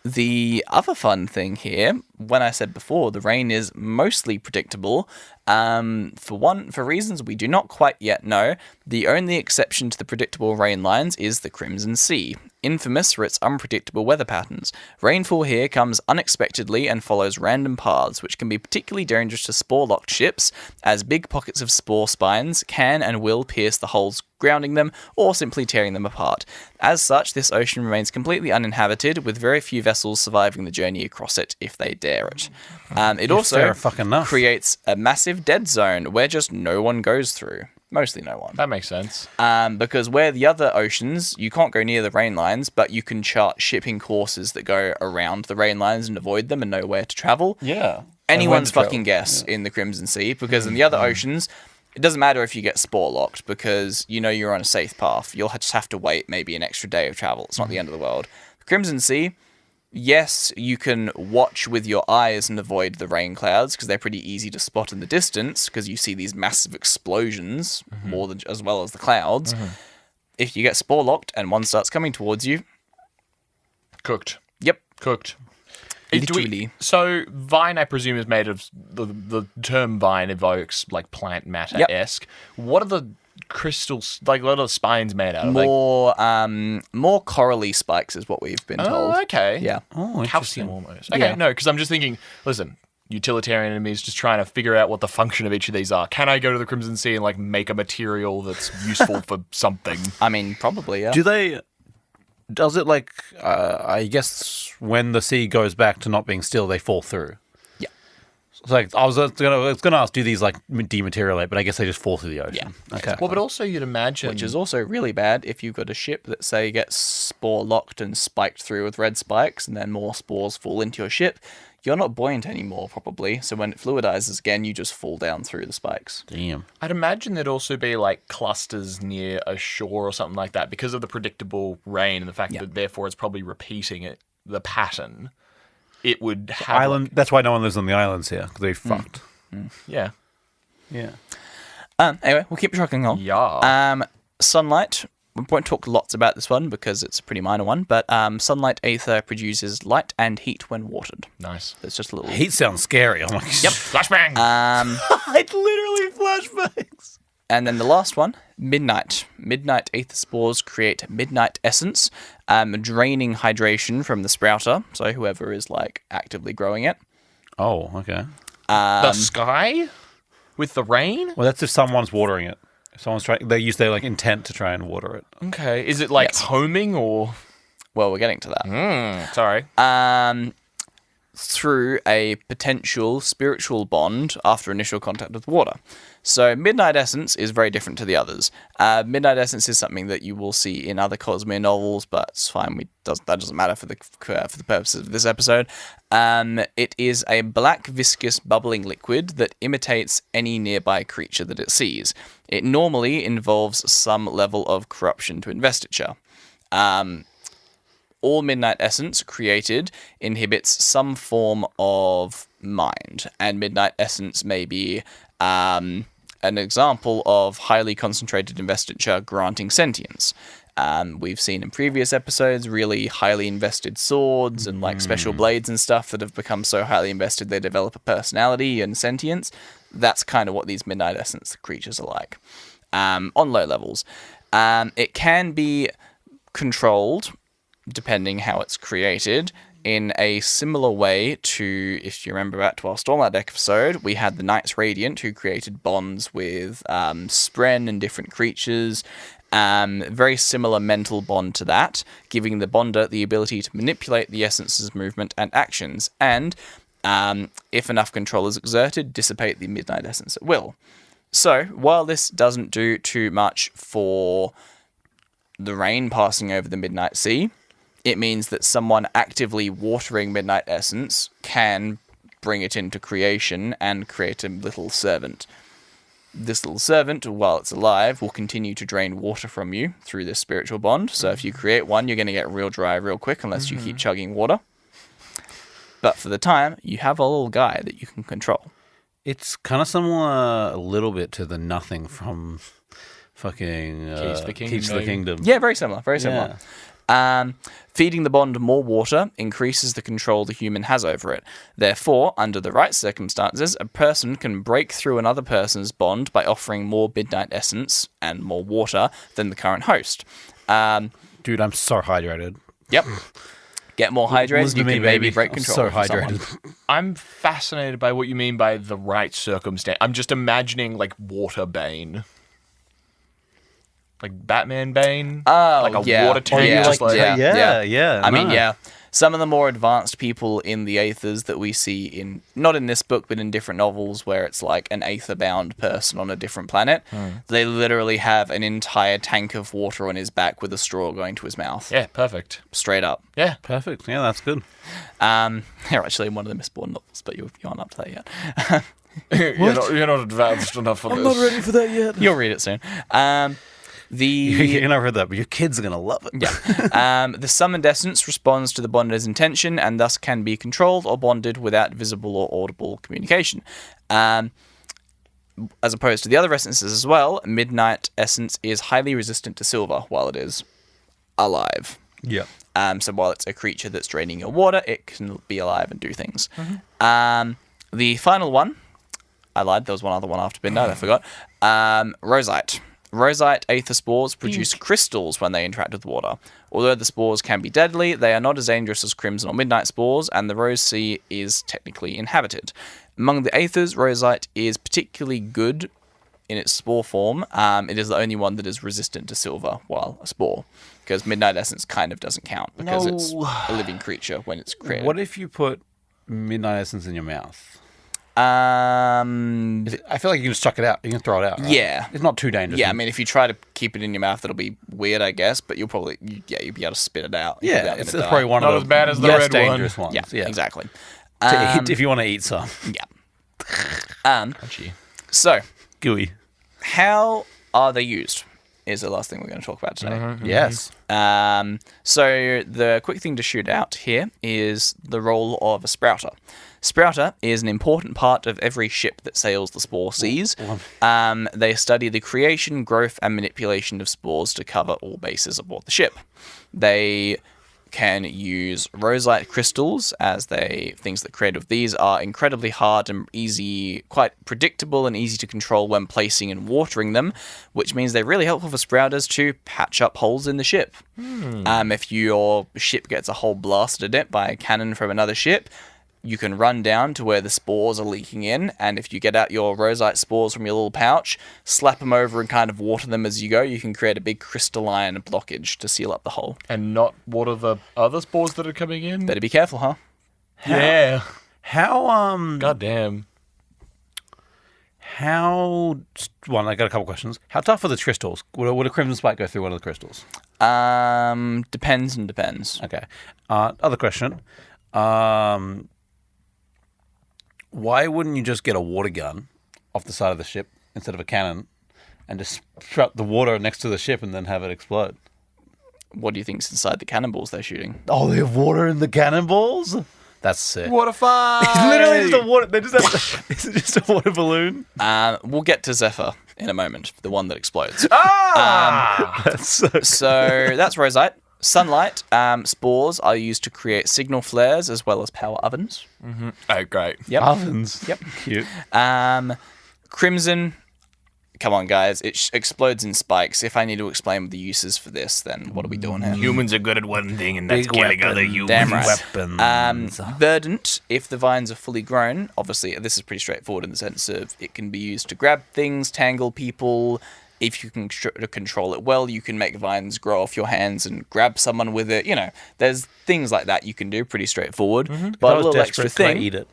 The other fun thing here, when I said before, the rain is mostly predictable. For reasons we do not quite yet know, the only exception to the predictable rain lines is the Crimson Sea, infamous for its unpredictable weather patterns. Rainfall here comes unexpectedly and follows random paths, which can be particularly dangerous to spore-locked ships, as big pockets of spore spines can and will pierce the hulls, grounding them, or simply tearing them apart. As such, this ocean remains completely uninhabited, with very few vessels surviving the journey across it if they dare it. It also fair fucking enough. creates a massive dead zone where just no one goes through. Mostly no one. That makes sense. Because where the other oceans, you can't go near the rain lines, but you can chart shipping courses that go around the rain lines and avoid them and know where to travel. Yeah. Anyone's fucking guess in the Crimson Sea, because in the other oceans, it doesn't matter if you get spore locked, because you know you're on a safe path. You'll just have to wait maybe an extra day of travel. It's not the end of the world. The Crimson Sea, yes, you can watch with your eyes and avoid the rain clouds, because they're pretty easy to spot in the distance, because you see these massive explosions as well as the clouds. If you get spore locked and one starts coming towards you, Cooked. yep, Cooked. literally. So vine, I presume, is made of the term vine evokes like plant matter esque. What are the crystals like? What are the spines made out of? More corally spikes is what we've been told. Oh, okay. Yeah. Oh, Calcium almost. Okay, Yeah. no, because I'm just thinking. Listen, utilitarian enemies just trying to figure out what the function of each of these are. Can I go to the Crimson Sea and like make a material that's useful for something? I mean, probably, yeah. Does it like, I guess when the sea goes back to not being still, they fall through? Yeah. It's like, I was gonna ask, do these like dematerialate, but I guess they just fall through the ocean. Yeah. Okay. Well, but also you'd imagine. Which is also really bad if you've got a ship that, say, gets spore locked and spiked through with red spikes, and then more spores fall into your ship. You're not buoyant anymore, probably. So when it fluidizes again, you just fall down through the spikes. Damn. I'd imagine there'd also be like clusters near a shore or something like that because of the predictable rain and the fact that therefore it's probably repeating the pattern. It would have Island. That's why no one lives on the islands here, because they fucked. Yeah. Yeah. Anyway, we'll keep trucking on. Yeah. Sunlight. We won't talk lots about this one because it's a pretty minor one, but sunlight aether produces light and heat when watered. Nice. It's just a little... Heat sounds scary. I'm like, Yep. Flashbang. It's literally flashbacks. And then the last one, midnight. Midnight aether spores create midnight essence, draining hydration from the sprouter, so whoever is like actively growing it. Oh, okay. The sky with the rain? Well, that's if someone's watering it. If someone's trying, they use their like intent to try and water it. Okay. Is it like Yes. homing or? Well, we're getting to that. Sorry. Through a potential spiritual bond after initial contact with water. So Midnight Essence is very different to the others. Midnight Essence is something that you will see in other Cosmere novels, but it's fine. That doesn't matter for the purposes of this episode. It is a black, viscous, bubbling liquid that imitates any nearby creature that it sees. It normally involves some level of corruption to investiture. All Midnight Essence created inhibits some form of mind, and Midnight Essence may be an example of highly concentrated investiture granting sentience. We've seen in previous episodes really highly invested swords and like special blades and stuff that have become so highly invested they develop a personality and sentience. That's kind of what these Midnight Essence creatures are like on low levels. It can be controlled, depending how it's created, in a similar way to, if you remember back to our Stormlight episode, we had the Knights Radiant who created bonds with Spren and different creatures. Very similar mental bond to that, giving the bonder the ability to manipulate the essence's movement and actions, and, if enough control is exerted, dissipate the Midnight Essence at will. So, while this doesn't do too much for the rain passing over the Midnight Sea, it means that someone actively watering Midnight Essence can bring it into creation and create a little servant. This little servant, while it's alive, will continue to drain water from you through this spiritual bond. So if you create one, you're going to get real dry real quick unless you keep chugging water. But for the time, you have a little guy that you can control. It's kind of similar a little bit to the nothing from fucking Keys for the Kingdom. Yeah, very similar, very similar. Feeding the bond more water increases the control the human has over it. Therefore, under the right circumstances, a person can break through another person's bond by offering more Midnight Essence and more water than the current host. Dude, I'm so hydrated. Yep. Get more hydrated, Listen you to me, can maybe baby. break I'm control. so of someone. hydrated. I'm fascinated by what you mean by the right circumstance. I'm just imagining like Water Bane. Like Batman Bane? Oh, like a yeah. water tank? Yeah. Just like, Yeah. I mean, no. yeah. Some of the more advanced people in the Aethers that we see in, not in this book, but in different novels where it's like an Aether-bound person on a different planet, they literally have an entire tank of water on his back with a straw going to his mouth. Yeah, perfect. Straight up. Yeah. Perfect. Yeah, that's good. They're actually in one of the Mistborn novels, but you aren't up to that yet. You're not advanced enough for this. ready for that yet. You'll read it soon. You're not read that, but your kids are going to love it. Yeah. The summoned essence responds to the bonder's intention and thus can be controlled or bonded without visible or audible communication. As opposed to the other essences as well, Midnight Essence is highly resistant to silver while it is alive. Yeah. So while it's a creature that's draining your water, it can be alive and do things. The final one, I lied, there was one other one after Midnight, I forgot. Rosite. Rosite aether spores produce crystals when they interact with water. Although the spores can be deadly, they are not as dangerous as crimson or midnight spores, and the Rose Sea is technically inhabited. Among the aethers, Rosite is particularly good in its spore form. It is the only one that is resistant to silver while a spore, because Midnight Essence kind of doesn't count, because it's a living creature when it's created. What if you put Midnight Essence in your mouth? I I feel like you can just chuck it out. You can throw it out. Right? Yeah. It's not too dangerous. Yeah, I mean, if you try to keep it in your mouth, it'll be weird, I guess, but you'll probably, you'll be able to spit it out. You'll be Yeah, able it's to die. probably one Not of as the bad as the less red dangerous one. ones. Yeah, exactly. To eat, if you want to eat some. Yeah. So, Gooey. how are they used? Is the last thing we're going to talk about today. Yes. So the quick thing to shoot out here is the role of a sprouter. Sprouter is an important part of every ship that sails the spore seas. They study the creation, growth, and manipulation of spores to cover all bases aboard the ship. They can use rosite crystals as things that created with these are incredibly hard and easy, quite predictable and easy to control when placing and watering them, which means they're really helpful for sprouters to patch up holes in the ship. If your ship gets a hole blasted in it by a cannon from another ship, you can run down to where the spores are leaking in, and if you get out your rosite spores from your little pouch, slap them over and kind of water them as you go, you can create a big crystalline blockage to seal up the hole. And not water the other spores that are coming in? Better be careful, huh? Yeah. How God damn. Well, I got a couple questions. How tough are the crystals? Would a crimson spike go through one of the crystals? Depends. Okay. Other question. Why wouldn't you just get a water gun off the side of the ship instead of a cannon and just strap the water next to the ship and then have it explode? What do you think's inside the cannonballs they're shooting? Oh, they have water in the cannonballs? That's sick. What a fun! It's literally just a water. They just have. It's just a water balloon. We'll get to Zephyr in a moment, the one that explodes. That's so. So that's Rosite. Sunlight, spores are used to create signal flares as well as power ovens. Oh, great. Yep. Ovens. Yep. Cute. Crimson, come on, guys. It explodes in spikes. If I need to explain the uses for this, then what are we doing here? Humans are good at one thing, and that's Big killing weapon. other humans. Damn right. Weapons. Verdant, if the vines are fully grown, obviously this is pretty straightforward in the sense of it can be used to grab things, tangle people. If you can control it well, you can make vines grow off your hands and grab someone with it. You know, there's things like that you can do, pretty straightforward. If But I a was little extra desperate, can I thing. eat it?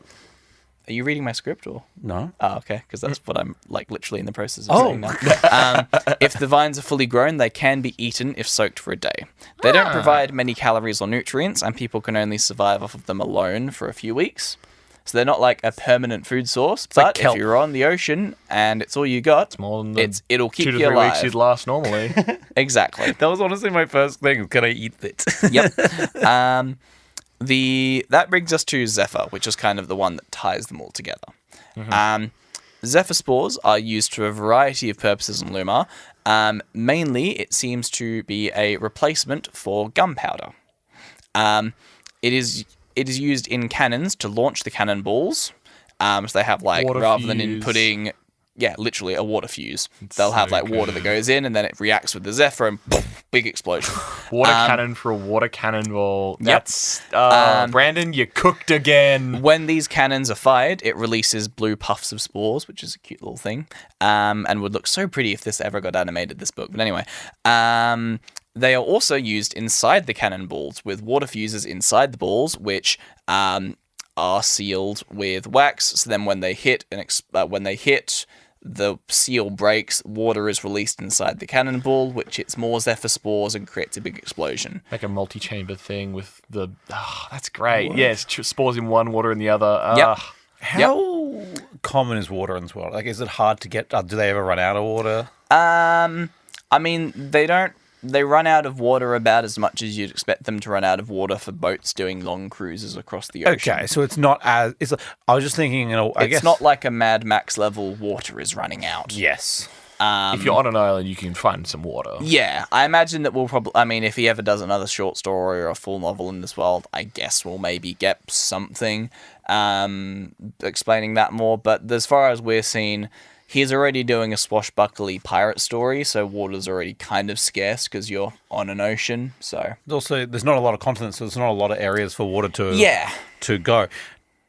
Are you reading my script or? No. Oh, okay, because that's what I'm like literally in the process of saying now. If the vines are fully grown, they can be eaten if soaked for a day. They don't provide many calories or nutrients, and people can only survive off of them alone for a few weeks. So they're not like a permanent food source, like but kelp. if you're on the ocean and it's all you got, More than the it'll keep 2 to you 3 alive. weeks you'd last normally. Exactly. That was honestly my first thing. Can I eat it? Yep. That brings us to Zephyr, which is kind of the one that ties them all together. Zephyr spores are used for a variety of purposes in Lumar. Mainly, it seems to be a replacement for gunpowder. It is used in cannons to launch the cannonballs. So they have like Water rather than fuse. inputting, literally a water fuse. They'll have so like water that goes in and then it reacts with the Zephyr and poof, big explosion. Water cannon for a water cannonball. Yep. That's Brandon, you cooked again. When these cannons are fired, it releases blue puffs of spores, which is a cute little thing, and would look so pretty if this ever got animated, this book. But anyway, they are also used inside the cannonballs with water fuses inside the balls, which are sealed with wax. So then when they hit the seal breaks, water is released inside the cannonball, which hits more Zephyr spores and creates a big explosion. Like a multi-chamber thing with the... Oh, that's great. Yes, spores in one, water in the other. Yep. How common is water in this world? Like, is it hard to get? Do they ever run out of water? I mean, they run out of water about as much as you'd expect them to run out of water for boats doing long cruises across the ocean. Okay, so it's not as. I was just thinking. I guess It's not like a Mad Max level water is running out. Yes. If you're on an island, you can find some water. Yeah, I imagine that we'll probably... I mean, if he ever does another short story or a full novel in this world, I guess we'll maybe get something explaining that more. But as far as we're seeing, he's already doing a swashbuckly pirate story, so water's already kind of scarce because you're on an ocean, so... Also, there's not a lot of continents, so there's not a lot of areas for water to go.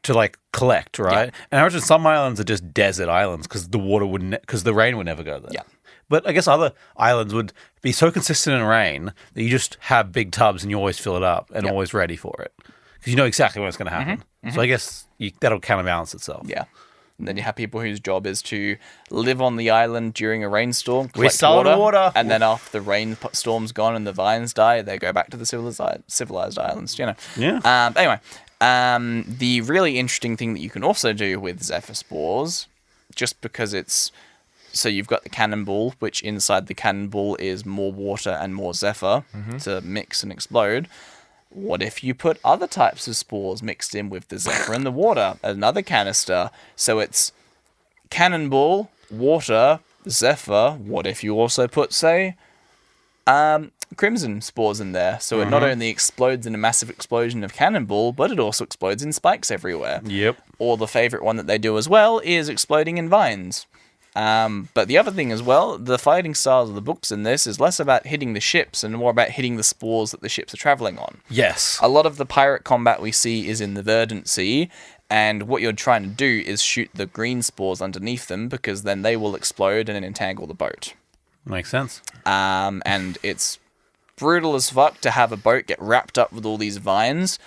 To like collect, right? Yeah. And I imagine some islands are just desert islands because the water because the rain would never go there. Yeah. But I guess other islands would be so consistent in rain that you just have big tubs and you always fill it up and always ready for it because you know exactly when it's going to happen. So I guess that'll counterbalance itself. Yeah. And then you have people whose job is to live on the island during a rainstorm, collect sell water. and then after the rainstorm's gone and the vines die, they go back to the civilized islands, you know. Yeah. Anyway, the really interesting thing that you can also do with Zephyr spores, just because it's... So you've got the cannonball, which inside the cannonball is more water and more Zephyr to mix and explode. What if you put other types of spores mixed in with the Zephyr and the water? Another canister. So it's cannonball, water, Zephyr. What if you also put, say, crimson spores in there? So it not only explodes in a massive explosion of cannonball, but it also explodes in spikes everywhere. Yep. Or the favorite one that they do as well is exploding in vines. But the other thing as well, the fighting styles of the books in this is less about hitting the ships and more about hitting the spores that the ships are traveling on. Yes. A lot of the pirate combat we see is in the Verdant Sea, and what you're trying to do is shoot the green spores underneath them because then they will explode and entangle the boat. Makes sense. And it's brutal as fuck to have a boat get wrapped up with all these vines,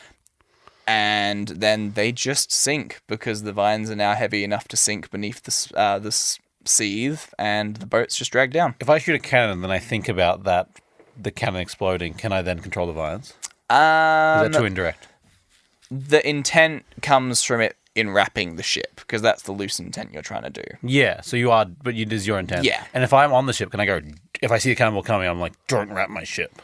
and then they just sink because the vines are now heavy enough to sink beneath the seethe, and the boat's just dragged down. If I shoot a cannon, then I think about the cannon exploding. Can I then control the vines? Is that too indirect? The intent comes from it enwrapping the ship, because that's the loose intent you're trying to do. Yeah, so you are, but it is your intent. Yeah. And if I'm on the ship, can I go, if I see a cannonball coming, I'm like, don't wrap my ship.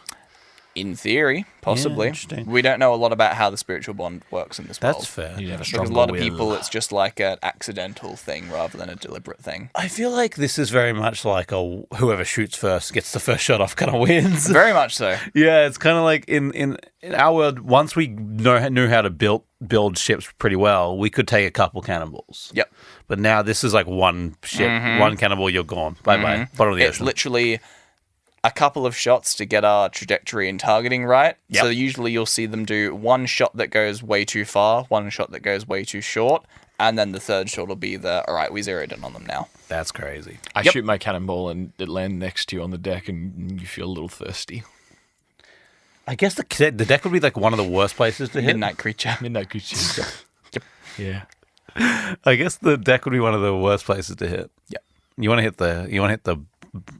In theory, possibly. interesting. We don't know a lot about how the spiritual bond works in this world. That's fair. You have a Because stronger a lot of will. people, it's just like an accidental thing rather than a deliberate thing. I feel like this is very much like a whoever shoots first gets the first shot off kind of wins. Very much so. Yeah, it's kind of like in our world. Once we knew how to build ships pretty well, we could take a couple cannonballs. Yep. But now this is like one ship, one cannonball, you're gone. Bye bye. Bottom of the It's ocean. literally a couple of shots to get our trajectory and targeting right. Yep. So usually you'll see them do one shot that goes way too far, one shot that goes way too short, and then the third shot will be all right, we zeroed in on them now. That's crazy. I shoot my cannonball and it lands next to you on the deck, and you feel a little thirsty. I guess the deck would be like one of the worst places to hit. Midnight creature. Midnight creature. Yep. Yeah. I guess the deck would be one of the worst places to hit. Yep. You want to hit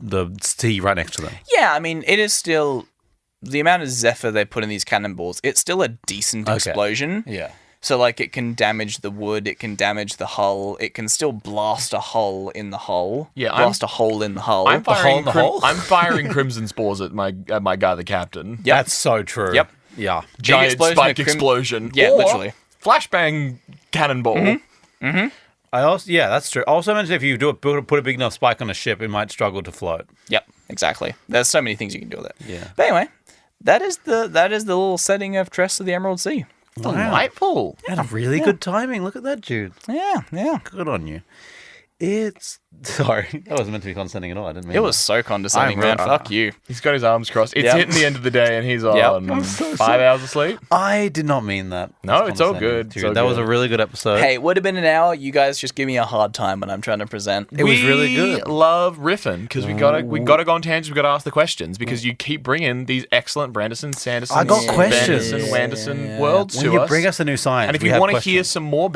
the sea right next to them. Yeah, I mean, it is still the amount of zephyr they put in these cannonballs. It's still a decent explosion. Yeah. So, like, it can damage the wood, it can damage the hull, it can still blast a hole in the hull. Yeah, blast a hole in the hull. I'm firing, in the hole? I'm firing crimson spores at my guy, the captain. Yep. That's so true. Yep. Yeah. Giant explosion spike of explosion. Yeah, Or literally. Flashbang cannonball. I also that's true. I also imagine if you put a big enough spike on a ship, it might struggle to float. Yep, exactly. There's so many things you can do with it. Yeah. But anyway, that is the little setting of Tress of the Emerald Sea. Delightful. And really good timing. Look at that, dude. Yeah. Good on you. Sorry, that wasn't meant to be condescending at all. I didn't mean It was so condescending, I'm man. really- Fuck you. He's got his arms crossed. It's Yep. hitting the end of the day, and he's on I'm 5 hours of sleep. I did not mean that. No, That's it's all condescending, good. dude. It's all that was good. a really good episode. Hey, it would have been an hour. You guys just give me a hard time when I'm trying to present. It was really good. We love riffing because we gotta go on tangents. We gotta ask the questions because you keep bringing these excellent Branderson, Sanderson, I got questions. Wanderson worlds When to you us. bring us a new science, and if we you have want to hear questions. some more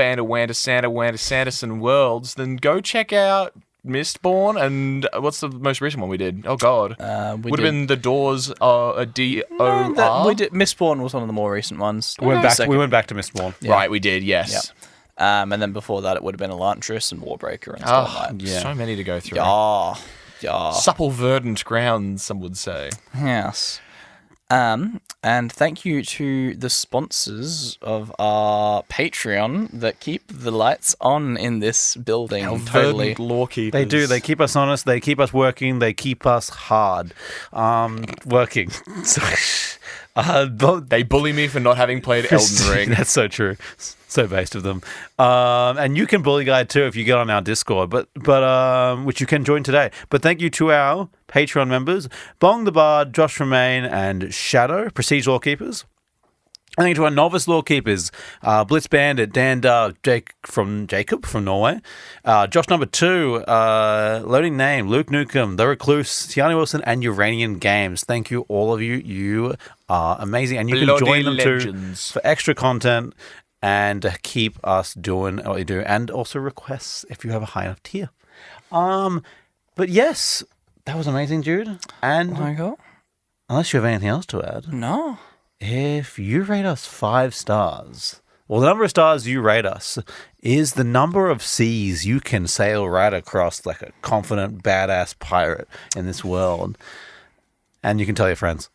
Sanderson worlds, then go check out Mistborn and what's the most recent one we did? Oh God, We would have did- been the Doors. A DOR. We did. Mistborn was one of the more recent ones. we went back to Mistborn. Right, we did. Yes. And then before that, it would have been Elantris and Warbreaker and stuff like that. Yeah. So many to go through. Yeah. Supple, verdant grounds, some would say. Yes. And thank you to the sponsors of our Patreon that keep the lights on in this building. Totally. Verdant law keepers. They do. They keep us honest. They keep us working. They keep us hard. Working. They bully me for not having played Elden Ring. That's so true. So based of them. And you can bully Guy too if you get on our Discord, but which you can join today. But thank you to our Patreon members, Bong the Bard, Josh Romaine, and Shadow, Prestige Lawkeepers. And thank you to our novice lawkeepers, Blitz Bandit, Dan Dark, Jacob from Norway, Josh number 2, loading name, Luke Newcomb, The Recluse, Tiani Wilson, and Uranian Games. Thank you, all of you. You are amazing. And you can Bloody join them legends. too for extra content and keep us doing what you do, and also requests if you have a high enough tier. But yes, that was amazing, Jude. And Oh my God. unless you have anything else to add, No. if you rate us 5 stars, well, the number of stars you rate us is the number of seas you can sail right across like a confident, badass pirate in this world. And you can tell your friends.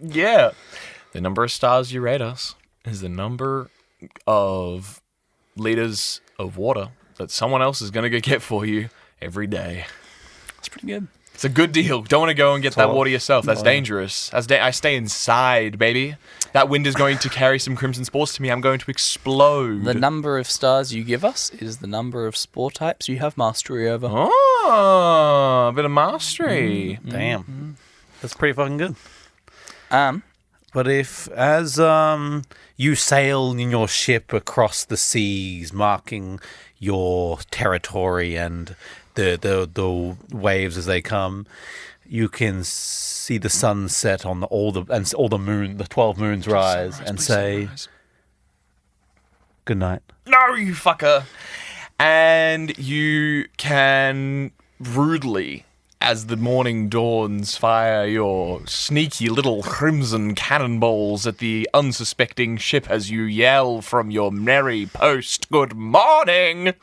Yeah. The number of stars you rate us is the number of liters of water that someone else is going to go get for you every day. That's pretty good. It's a good deal. Don't want to go and get that water yourself. That's dangerous. I stay inside, baby. That wind is going to carry some crimson spores to me. I'm going to explode. The number of stars you give us is the number of spore types you have mastery over. Oh, a bit of mastery. Damn. That's pretty fucking good. But if, as you sail in your ship across the seas, marking your territory and the waves as they come, you can see the sun set on all the 12 moons rise, and say, good night. No, you fucker. And you can rudely, as the morning dawns, fire your sneaky little crimson cannonballs at the unsuspecting ship as you yell from your merry post, good morning.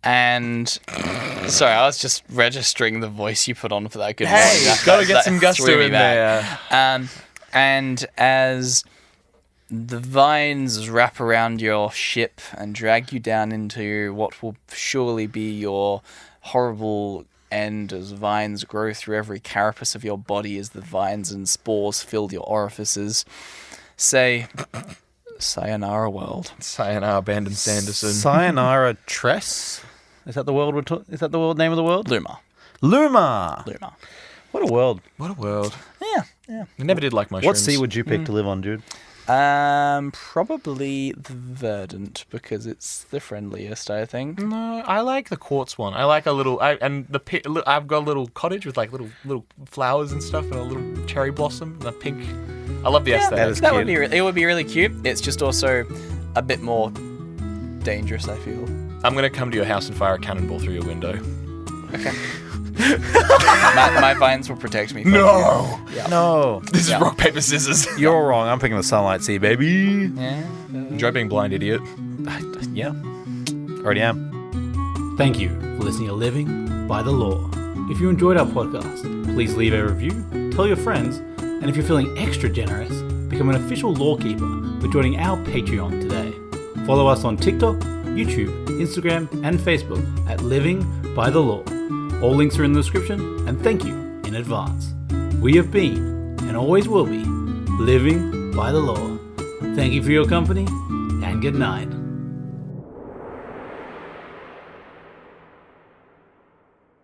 And sorry, I was just registering the voice you put on for that. Good Hey, morning. That- gotta get that some gusto threw me in back. there. And as the vines wrap around your ship and drag you down into what will surely be your horrible end, as vines grow through every carapace of your body, as the vines and spores fill your orifices, say, sayonara world. Sayonara, abandoned Sanderson. Sayonara Tress? Is that the world? Is that the world name of the world? Lumar. Lumar. What a world. What a world. Yeah. I never did like mushrooms. What sea would you pick to live on, dude? Probably the verdant, because it's the friendliest, I think. No, I like the quartz one. I like a little, I've got a little cottage with like little flowers and stuff, and a little cherry blossom and a pink. I love the aesthetic. is That would cute. be it would be really cute. It's just also a bit more dangerous, I feel. I'm gonna come to your house and fire a cannonball through your window. Okay. my vines will protect me. From No, No. this is Yeah. rock paper scissors. You're wrong. I'm picking the Sunlight Sea, baby. Yeah. Enjoy being blind, idiot. Yeah. Already am. Thank you for listening to Living by the Law. If you enjoyed our podcast, please leave a review, tell your friends, and if you're feeling extra generous, become an official lawkeeper by joining our Patreon today. Follow us on TikTok, YouTube, Instagram, and Facebook at Living by the Law. All links are in the description, and thank you in advance. We have been, and always will be, living by the law. Thank you for your company, and good night.